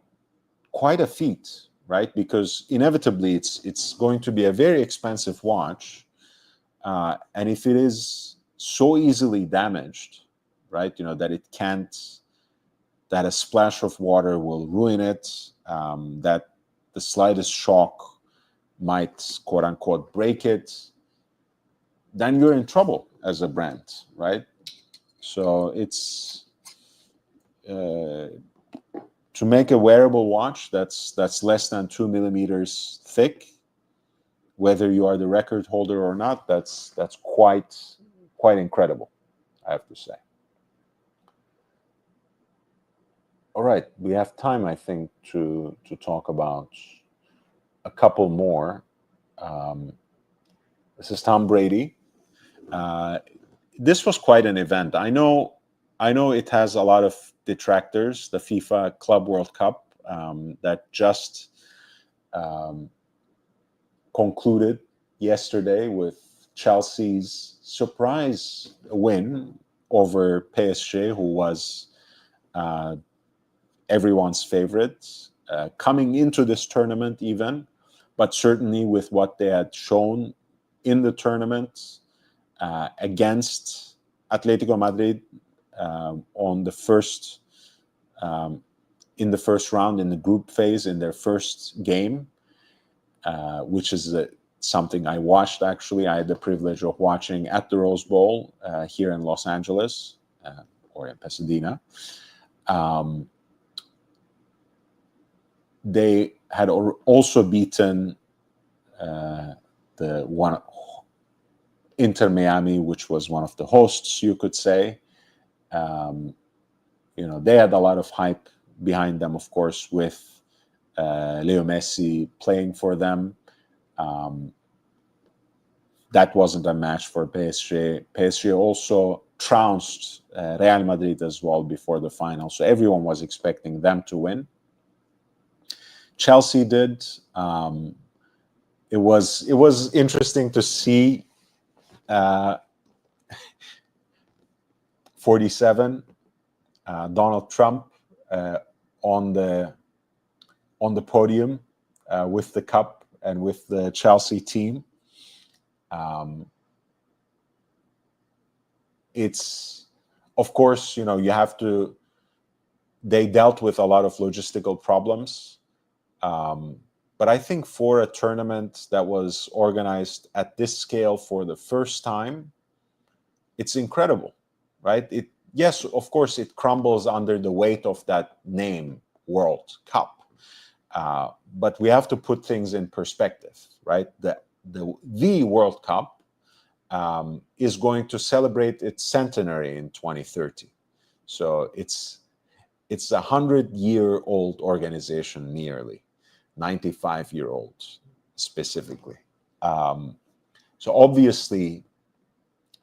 a feat, right? Because inevitably it's going to be a very expensive watch, And if it is so easily damaged, right, that it can't, that a splash of water will ruin it, that the slightest shock might, quote unquote, break it, then you're in trouble as a brand, right? So it's to make a wearable watch that's less than 2 millimeters thick, whether you are the record holder or not, that's quite incredible, I have to say. All right, we have time, I think, to talk about a couple more. This is Tom Brady. This was quite an event. I know it has a lot of detractors. The FIFA Club World Cup that just concluded yesterday with Chelsea's surprise win over PSG, who was everyone's favorite coming into this tournament even, but certainly with what they had shown in the tournament against Atletico Madrid on the first in the first round in the group phase in their first game, which is something I watched. Actually, I had the privilege of watching at the Rose Bowl here in Los Angeles or in Pasadena. They had also beaten the one Inter Miami, which was one of the hosts, you could say. They had a lot of hype behind them, of course, with Leo Messi playing for them. That wasn't a match for PSG. PSG also trounced Real Madrid as well before the final, so everyone was expecting them to win. Chelsea did. It was interesting to see 47 Donald Trump on the podium with the cup and with the Chelsea team. It's, of course, you have to. They dealt with a lot of logistical problems. But I think for a tournament that was organized at this scale for the first time, it's incredible, right? Yes, of course, it crumbles under the weight of that name, World Cup. But we have to put things in perspective, right? The World Cup is going to celebrate its centenary in 2030. So it's a 100-year-old organization nearly. 95-year-old specifically. So obviously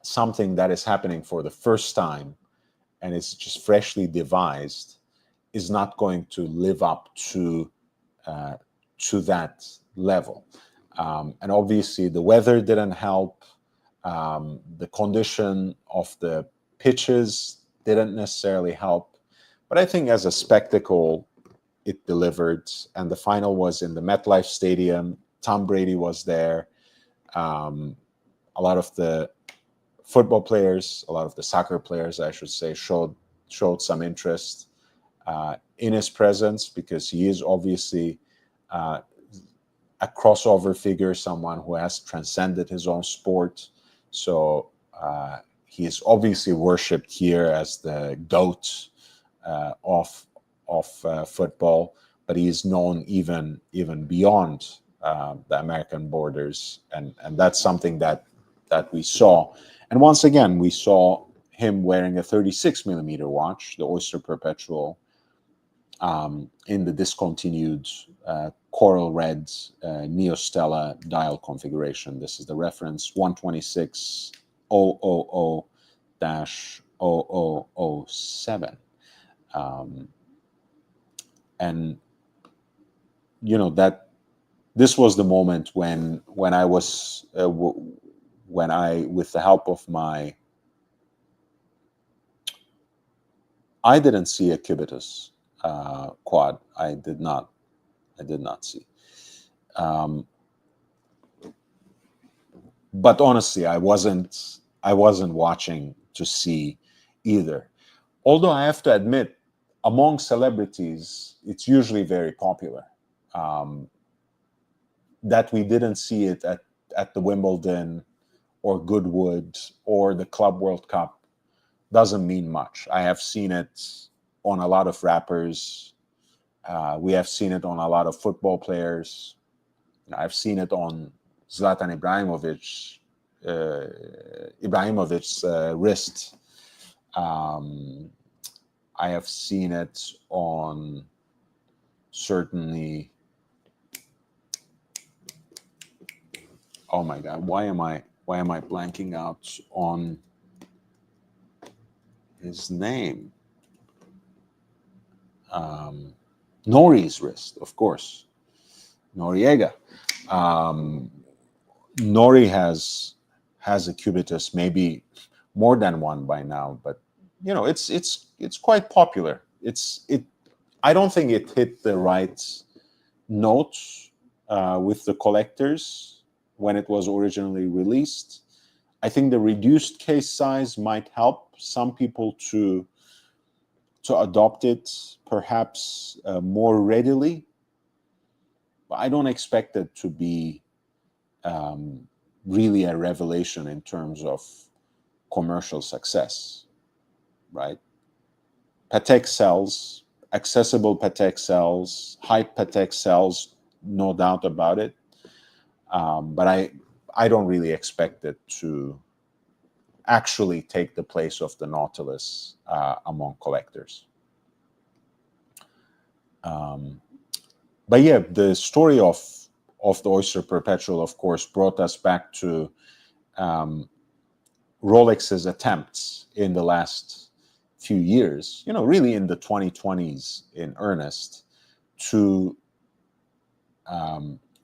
something that is happening for the first time and it's just freshly devised is not going to live up to that level. And obviously the weather didn't help. The condition of the pitches didn't necessarily help. But I think as a spectacle, it delivered, and the final was in the MetLife Stadium. Tom Brady was there. A lot of the football players, a lot of the soccer players, I should say, showed some interest in his presence because he is obviously a crossover figure, someone who has transcended his own sport. So he is obviously worshipped here as the GOAT of football, but he is known even beyond the American borders, and that's something that we saw. And once again, we saw him wearing a 36 millimeter watch, the Oyster Perpetual, in the discontinued coral red Neostella dial configuration. This is the reference 126.000-0007. And that this was the moment when I was when I, with the help of I didn't see a cubitus quad. I did not see. But honestly, I wasn't watching to see either. Although I have to admit, among celebrities, it's usually very popular. Um, that we didn't see it at the Wimbledon or Goodwood or the Club World Cup doesn't mean much. I have seen it on a lot of rappers. We have seen it on a lot of football players. I've seen it on Zlatan Ibrahimovic's wrist. Um, I have seen it on certainly. Oh my God! Why am I blanking out on his name? Um, Nori's wrist, of course. Noriega. Um, Nori has a cubitus, maybe more than one by now, but it's quite popular. I don't think it hit the right notes with the collectors when it was originally released. I think the reduced case size might help some people to adopt it perhaps more readily. But I don't expect it to be um, really a revelation in terms of commercial success, right? Patek sells, accessible Patek sells, hype Patek sells, no doubt about it. But I don't really expect it to actually take the place of the Nautilus among collectors. Um, but yeah, the story of the Oyster Perpetual, of course, brought us back to um, Rolex's attempts in the last few years, really in the 2020s in earnest, to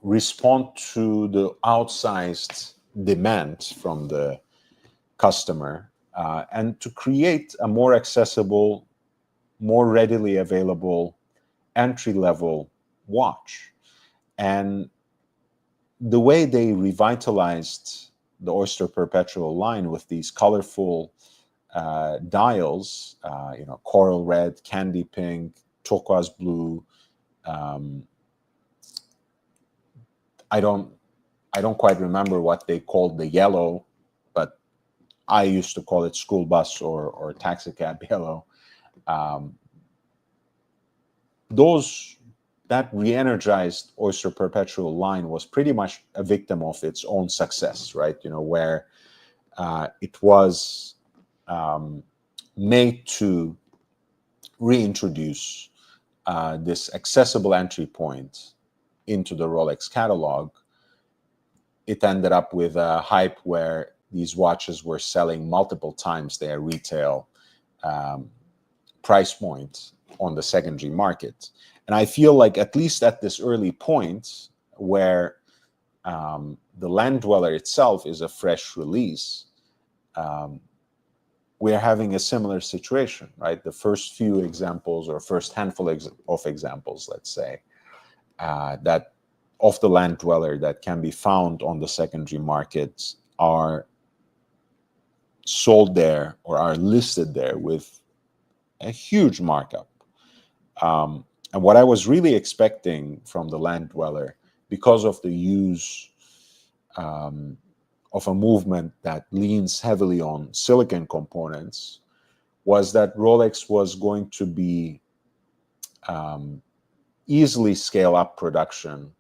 respond to the outsized demand from the customer and to create a more accessible, more readily available entry level watch. And the way they revitalized the Oyster Perpetual line with these colorful dials, coral red, candy pink, turquoise blue. Um, I don't quite remember what they called the yellow, but I used to call it school bus or taxi cab yellow. Um, those that re-energized Oyster Perpetual line was pretty much a victim of its own success, right? Where it was made to reintroduce this accessible entry point into the Rolex catalog. It ended up with a hype where these watches were selling multiple times their retail um, price point on the secondary market. And I feel like, at least at this early point, where the Land Dweller itself is a fresh release, we're having a similar situation, right? The first few examples, or first handful of examples, let's say, that of the Land Dweller that can be found on the secondary market are sold there or are listed there with a huge markup. And what I was really expecting from the Land Dweller, because of the use of a movement that leans heavily on silicon components, was that Rolex was going to be easily scale up production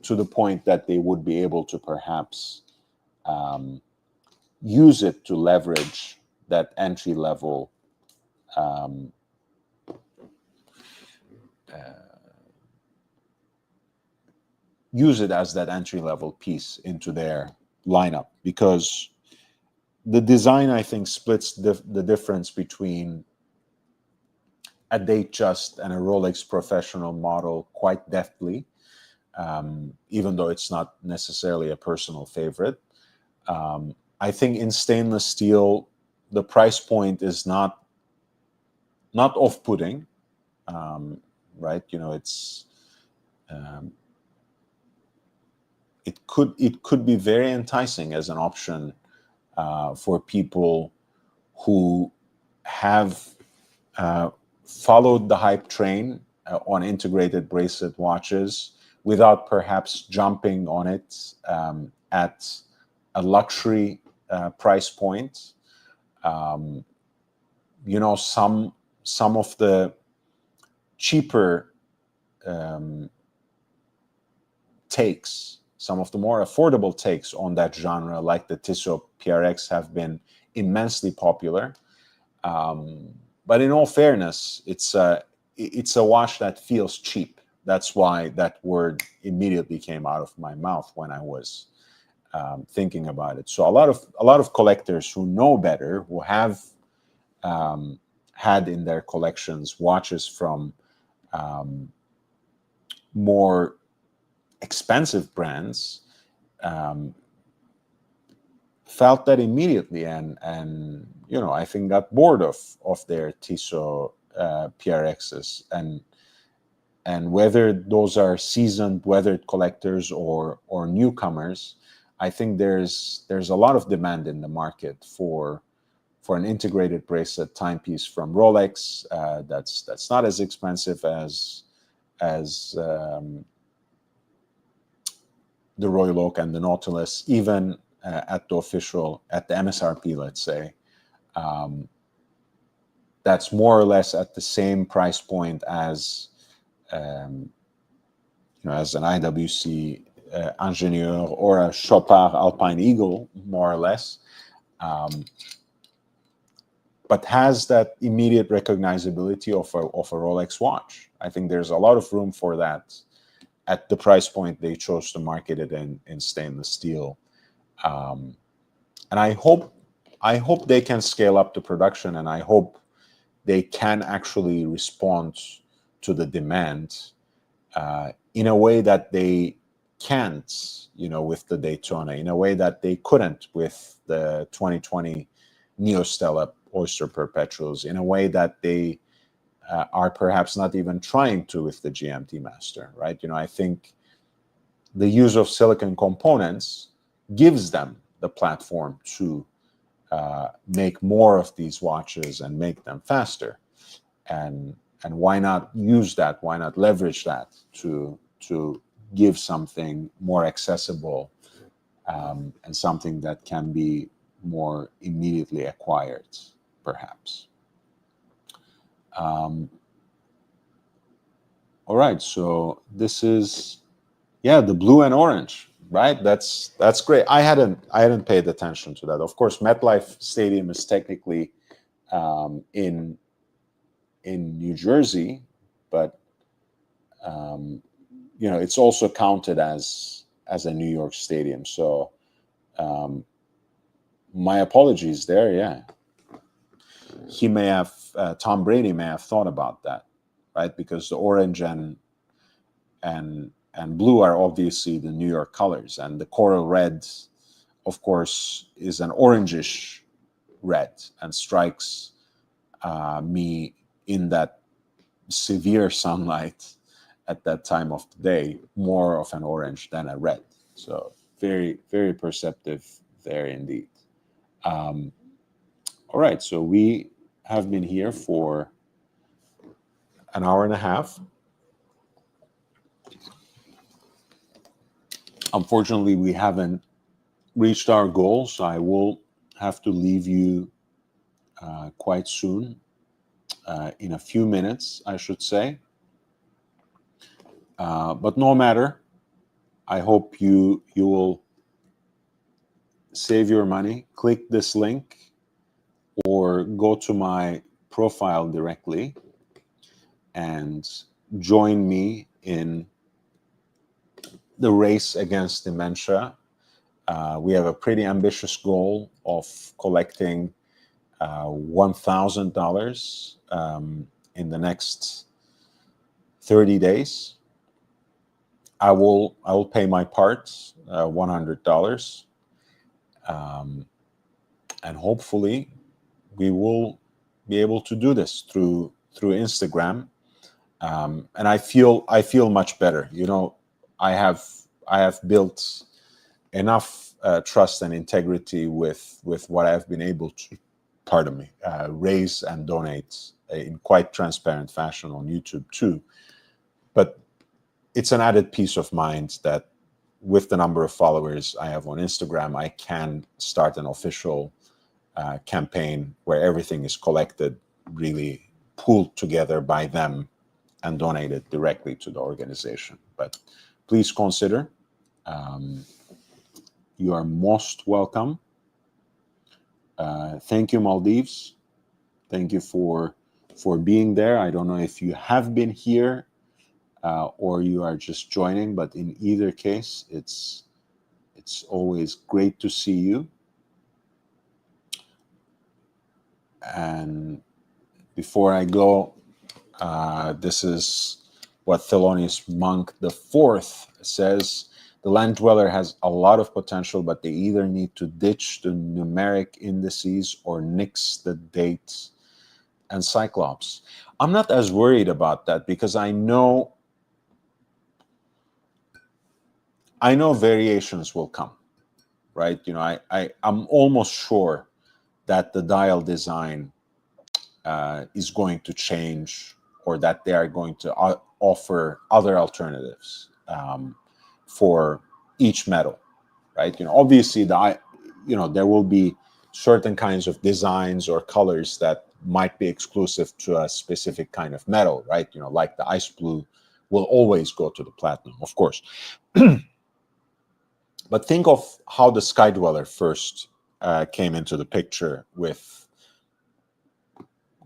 to the point that they would be able to perhaps use it to leverage that entry level use it as that entry level piece into their lineup, because the design, I think, splits the difference between a Datejust and a Rolex Professional model quite deftly, even though it's not necessarily a personal favorite. I think in stainless steel, the price point is not off-putting, right? It's it could be very enticing as an option for people who have followed the hype train on integrated bracelet watches without perhaps jumping on it at a luxury price point. Um, some of the cheaper um, takes, some of the more affordable takes on that genre, like the Tissot PRX, have been immensely popular. But in all fairness, it's a watch that feels cheap. That's why that word immediately came out of my mouth when I was thinking about it. So a lot of collectors who know better, who have had in their collections watches from more expensive brands, felt that immediately, and I think got bored of their Tissot PRXs, and whether those are seasoned, weathered collectors or newcomers, I think there's a lot of demand in the market for an integrated bracelet timepiece from Rolex that's not as expensive as the Royal Oak and the Nautilus, even at the MSRP, let's say, that's more or less at the same price point as as an IWC Ingenieur or a Chopard Alpine Eagle, more or less, but has that immediate recognizability of a Rolex watch. I think there's a lot of room for that at the price point they chose to market it in stainless steel. And I hope they can scale up the production, and I hope they can actually respond to the demand in a way that they can't, with the Daytona, in a way that they couldn't with the 2020 Neostella Oyster Perpetuals, in a way that they are perhaps not even trying to with the GMT Master, right? I think the use of silicon components gives them the platform to make more of these watches and make them faster. And why not use that? Why not leverage that to give something more accessible and something that can be more immediately acquired, perhaps. All right, so this is, the blue and orange, right? That's great. I hadn't paid attention to that. Of course, MetLife Stadium is technically in New Jersey, but it's also counted as a New York stadium. So my apologies there. Yeah, he may have Tom Brady may have thought about that, right? Because the orange and blue are obviously the New York colors, and the coral red, of course, is an orangish red and strikes me in that severe sunlight at that time of the day more of an orange than a red. So very, very perceptive there indeed. All right, so we have been here for an hour and a half. Unfortunately, we haven't reached our goal, so I will have to leave you quite soon, in a few minutes, I should say. But no matter, I hope you will save your money, click this link, or go to my profile directly and join me in the race against dementia. We have a pretty ambitious goal of collecting $1,000 in the next 30 days. I will pay my part, $100, and hopefully we will be able to do this through Instagram. And I feel much better. I have built enough trust and integrity with what I've been able to, pardon me, raise and donate in quite transparent fashion on YouTube too. But it's an added peace of mind that with the number of followers I have on Instagram, I can start an official campaign where everything is collected, really pulled together by them and donated directly to the organization. But please consider. You are most welcome. Thank you, Maldives. Thank you for being there. I don't know if you have been here or you are just joining, but in either case, it's always great to see you. And before I go, this is what Thelonious Monk IV says. The land dweller has a lot of potential, but they either need to ditch the numeric indices or nix the dates and Cyclops. I'm not as worried about that because I know variations will come, right? You know, I'm almost sure that the dial design is going to change, or that they are going to offer other alternatives for each metal, right? You know, obviously there will be certain kinds of designs or colors that might be exclusive to a specific kind of metal, right? You know, like the ice blue will always go to the platinum, of course. But think of how the Sky Dweller first came into the picture with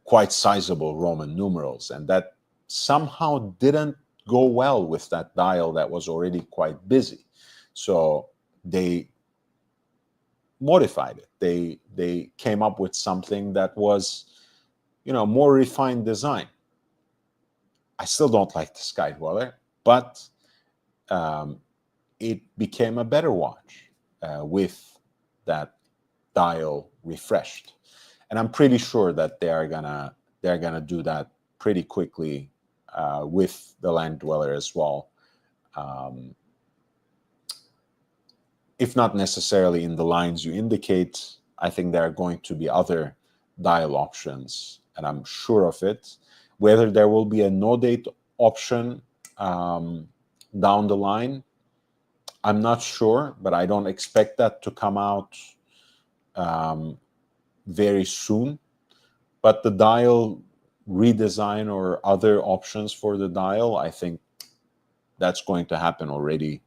quite sizable Roman numerals, and that somehow didn't go well with that dial that was already quite busy. So they modified it. They came up with something that was, more refined design. I still don't like the Sky Dweller, but it became a better watch with that dial refreshed. And I'm pretty sure that they're gonna do that pretty quickly with the Land Dweller as well. If not necessarily in the lines you indicate, I think there are going to be other dial options, and I'm sure of it. Whether there will be a no date option down the line, I'm not sure, but I don't expect that to come out very soon. But the dial redesign or other options for the dial, I think that's going to happen already,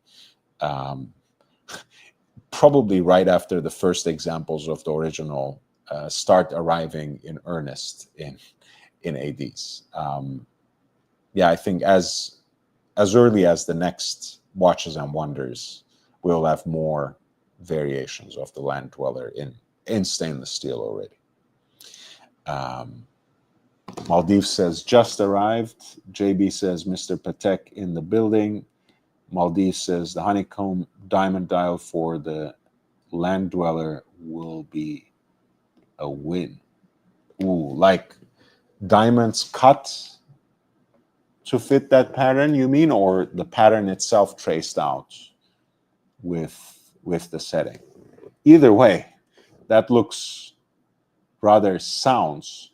probably right after the first examples of the original start arriving in earnest in ADs. I think as early as the next Watches and Wonders, we'll have more variations of the Land Dweller in stainless steel already. Maldives says, just arrived. JB says, Mr. Patek in the building. Maldives says, the honeycomb diamond dial for the Land Dweller will be a win. Ooh, like diamonds cut to fit that pattern, you mean, or the pattern itself traced out with the setting? Either way, that sounds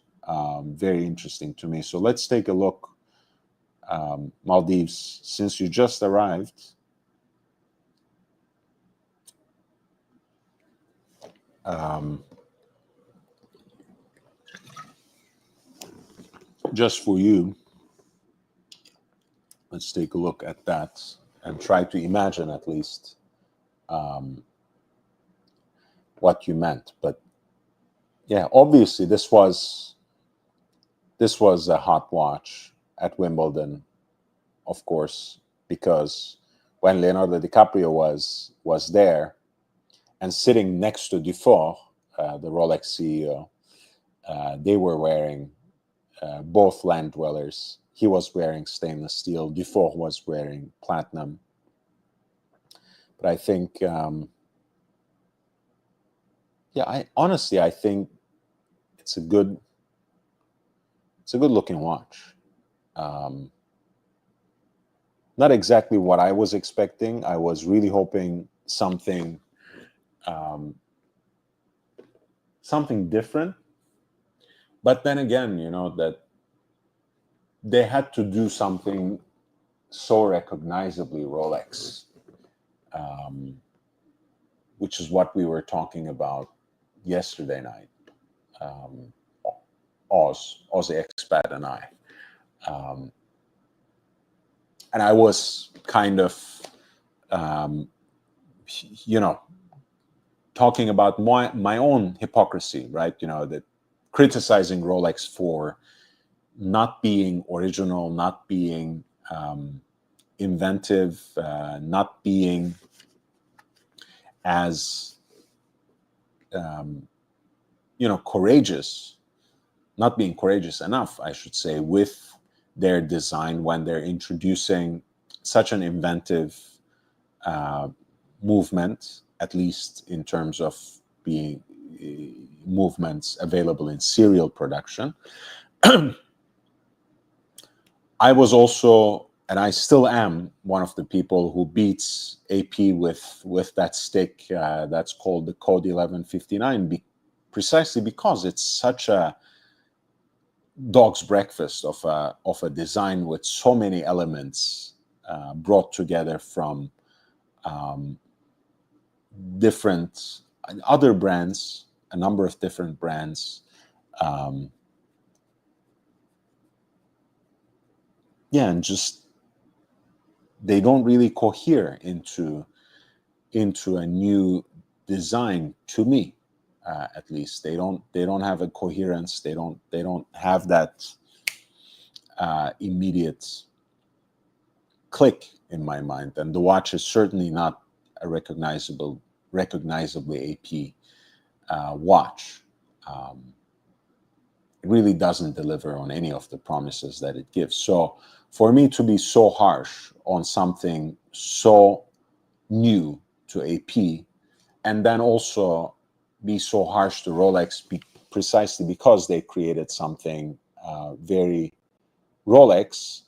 very interesting to me. So let's take a look. Maldives, since you just arrived, just for you, let's take a look at that and try to imagine at least what you meant. But yeah, obviously this was a hot watch at Wimbledon, of course, because when Leonardo DiCaprio was there and sitting next to Dufour, the Rolex CEO, they were wearing both Land Dwellers. He was wearing stainless steel. Dufour was wearing platinum. But I think, I think it's a good looking watch. Not exactly what I was expecting. I was really hoping something something different. But then again, that they had to do something so recognizably Rolex, which is what we were talking about yesterday night. Aussie expat and I. And I was kind of, talking about my own hypocrisy, right? That criticizing Rolex for not being original, not being inventive, not being as courageous, not being courageous enough, I should say, with their design when they're introducing such an inventive movement, at least in terms of being movements available in serial production. I was also, and I still am, one of the people who beats AP with that stick that's called the Code 1159, precisely because it's such a dog's breakfast of a design with so many elements brought together from different other brands, a number of different brands. And just they don't really cohere into a new design, to me, at least. They don't have a coherence. They don't have that immediate click in my mind. And the watch is certainly not a recognizably AP watch. It really doesn't deliver on any of the promises that it gives. So for me to be so harsh on something so new to AP, and then also be so harsh to Rolex precisely because they created something very Rolex,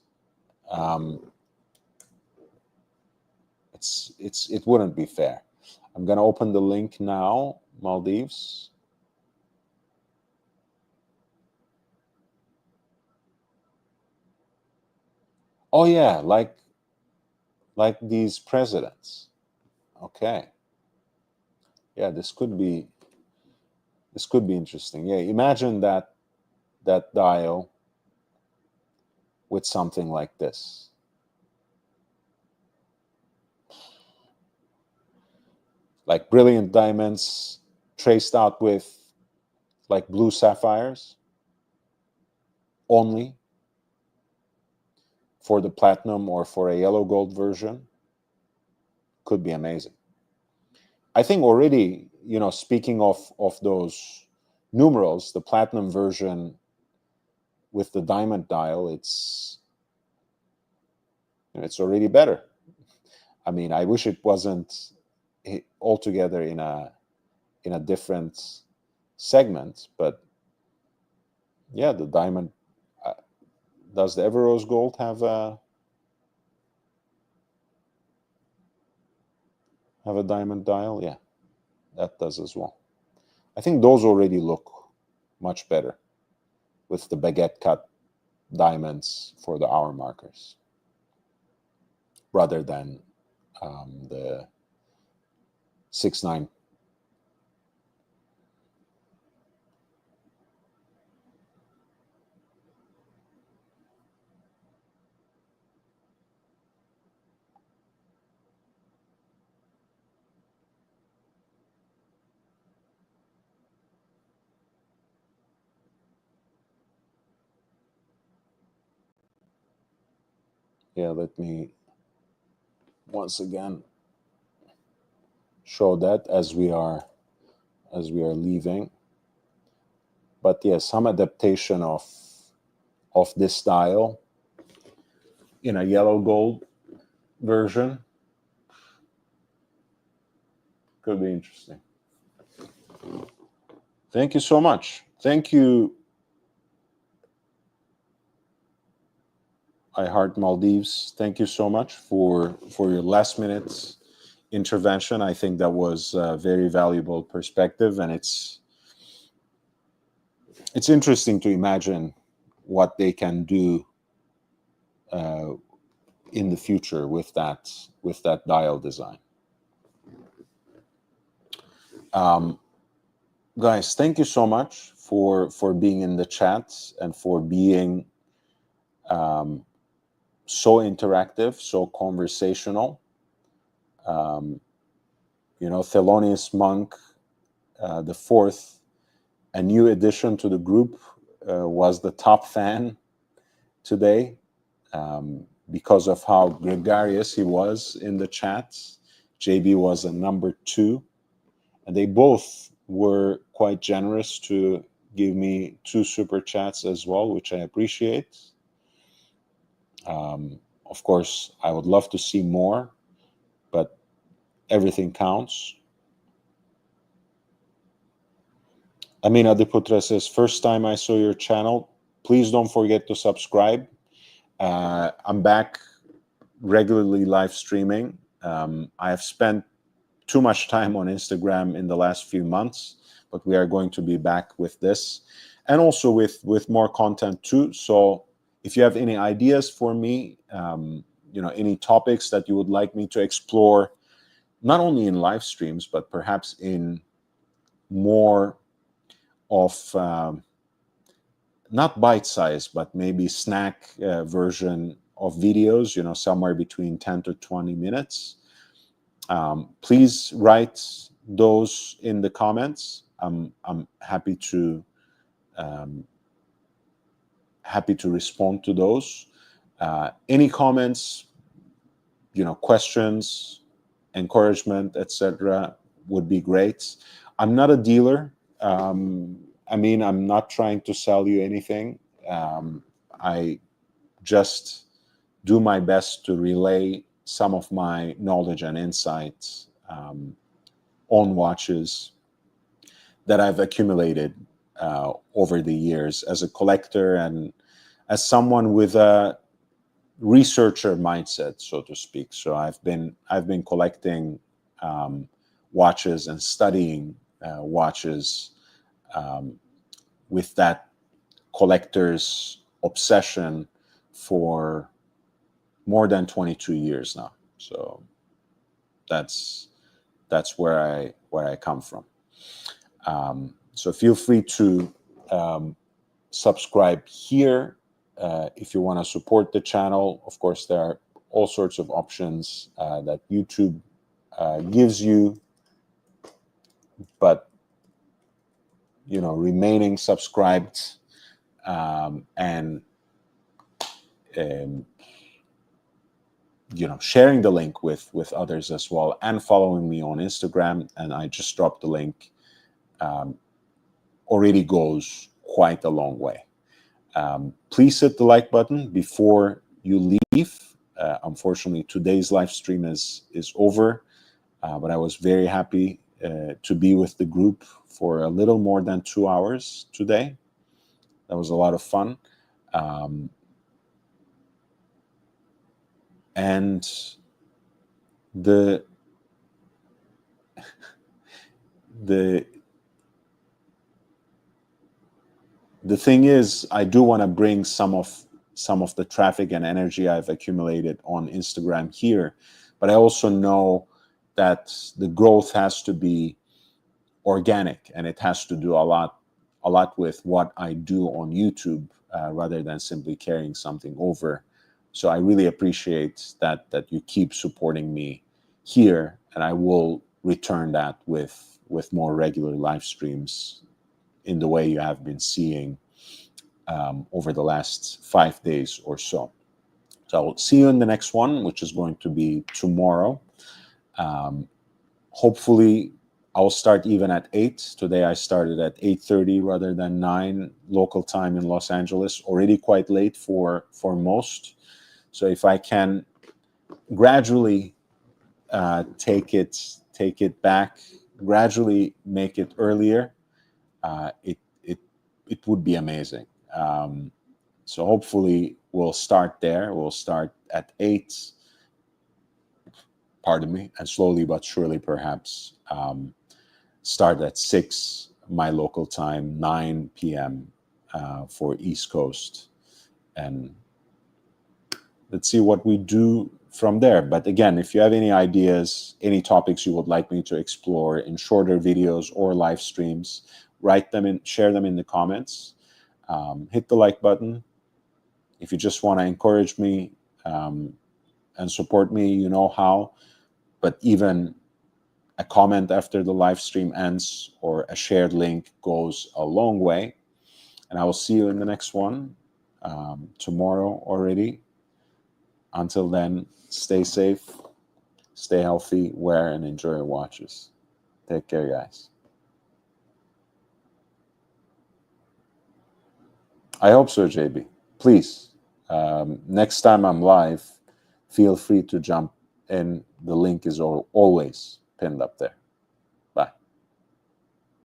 it wouldn't be fair. I'm going to open the link now, Maldives. Oh yeah, like these presidents. Okay. Yeah, this could be interesting. Yeah, imagine that dial with something like this. Like brilliant diamonds traced out with like blue sapphires only for the platinum or for a yellow gold version. Could be amazing. I think already, speaking of those numerals, the platinum version with the diamond dial, it's already better. I mean, I wish it wasn't altogether in a different segment, but yeah, the diamond. Does the Everose Gold have a diamond dial? Yeah, that does as well. I think those already look much better with the baguette cut diamonds for the hour markers, rather than the 6-9. Yeah, let me once again show that as we are leaving. But yeah, some adaptation of this style in a yellow gold version could be interesting. Thank you so much. Thank you, I Heart Maldives. Thank you so much for your last minute intervention. I think that was a very valuable perspective, and it's interesting to imagine what they can do in the future with that dial design. Guys, thank you so much for being in the chat and for being so interactive, so conversational. Thelonious Monk, the fourth, a new addition to the group, was the top fan today because of how gregarious he was in the chats. JB was a number 2, and they both were quite generous to give me 2 super chats as well, which I appreciate. Of course, I would love to see more, but everything counts. Amina Diputra says, first time I saw your channel. Please don't forget to subscribe. I'm back regularly live streaming. I have spent too much time on Instagram in the last few months, but we are going to be back with this and also with more content too. So if you have any ideas for me, any topics that you would like me to explore, not only in live streams, but perhaps in more of not bite-sized, but maybe snack version of videos, somewhere between 10 to 20 minutes. Please write those in the comments. I'm happy to respond to those. Any comments, questions, encouragement, etc., would be great. I'm not a dealer. I'm not trying to sell you anything. I just do my best to relay some of my knowledge and insights on watches that I've accumulated over the years as a collector and as someone with a researcher mindset, so to speak. So I've been collecting watches and studying watches with that collector's obsession for more than 22 years now. So that's where I come from. So feel free to subscribe here if you want to support the channel. Of course, there are all sorts of options that YouTube gives you, but remaining subscribed and sharing the link with others as well, and following me on Instagram, and I just dropped the link, already goes quite a long way. Please hit the like button before you leave. Unfortunately, today's live stream is over, but I was very happy to be with the group for a little more than 2 hours today. That was a lot of fun. And the thing is, I do want to bring some of the traffic and energy I've accumulated on Instagram here, but I also know that the growth has to be organic, and it has to do a lot with what I do on YouTube rather than simply carrying something over. So I really appreciate that you keep supporting me here, and I will return that with more regular live streams in the way you have been seeing over the last 5 days or so. So I'll see you in the next one, which is going to be tomorrow. Hopefully, I'll start even at 8. Today I started at 8:30 rather than 9 local time in Los Angeles. Already quite late for most. So if I can gradually take it back, gradually make it earlier, it would be amazing. So hopefully we'll start there. We'll start at 8, pardon me, and slowly but surely perhaps start at 6 my local time, 9 p.m. For East Coast, and let's see what we do from there. But again, if you have any ideas, any topics you would like me to explore in shorter videos or live streams, write them in, share them in the comments. Hit the like button. If you just want to encourage me and support me, you know how. But even a comment after the live stream ends or a shared link goes a long way. And I will see you in the next one tomorrow already. Until then, stay safe, stay healthy, wear and enjoy your watches. Take care, guys. I hope so, JB. Please, next time I'm live, feel free to jump in. The link is always pinned up there.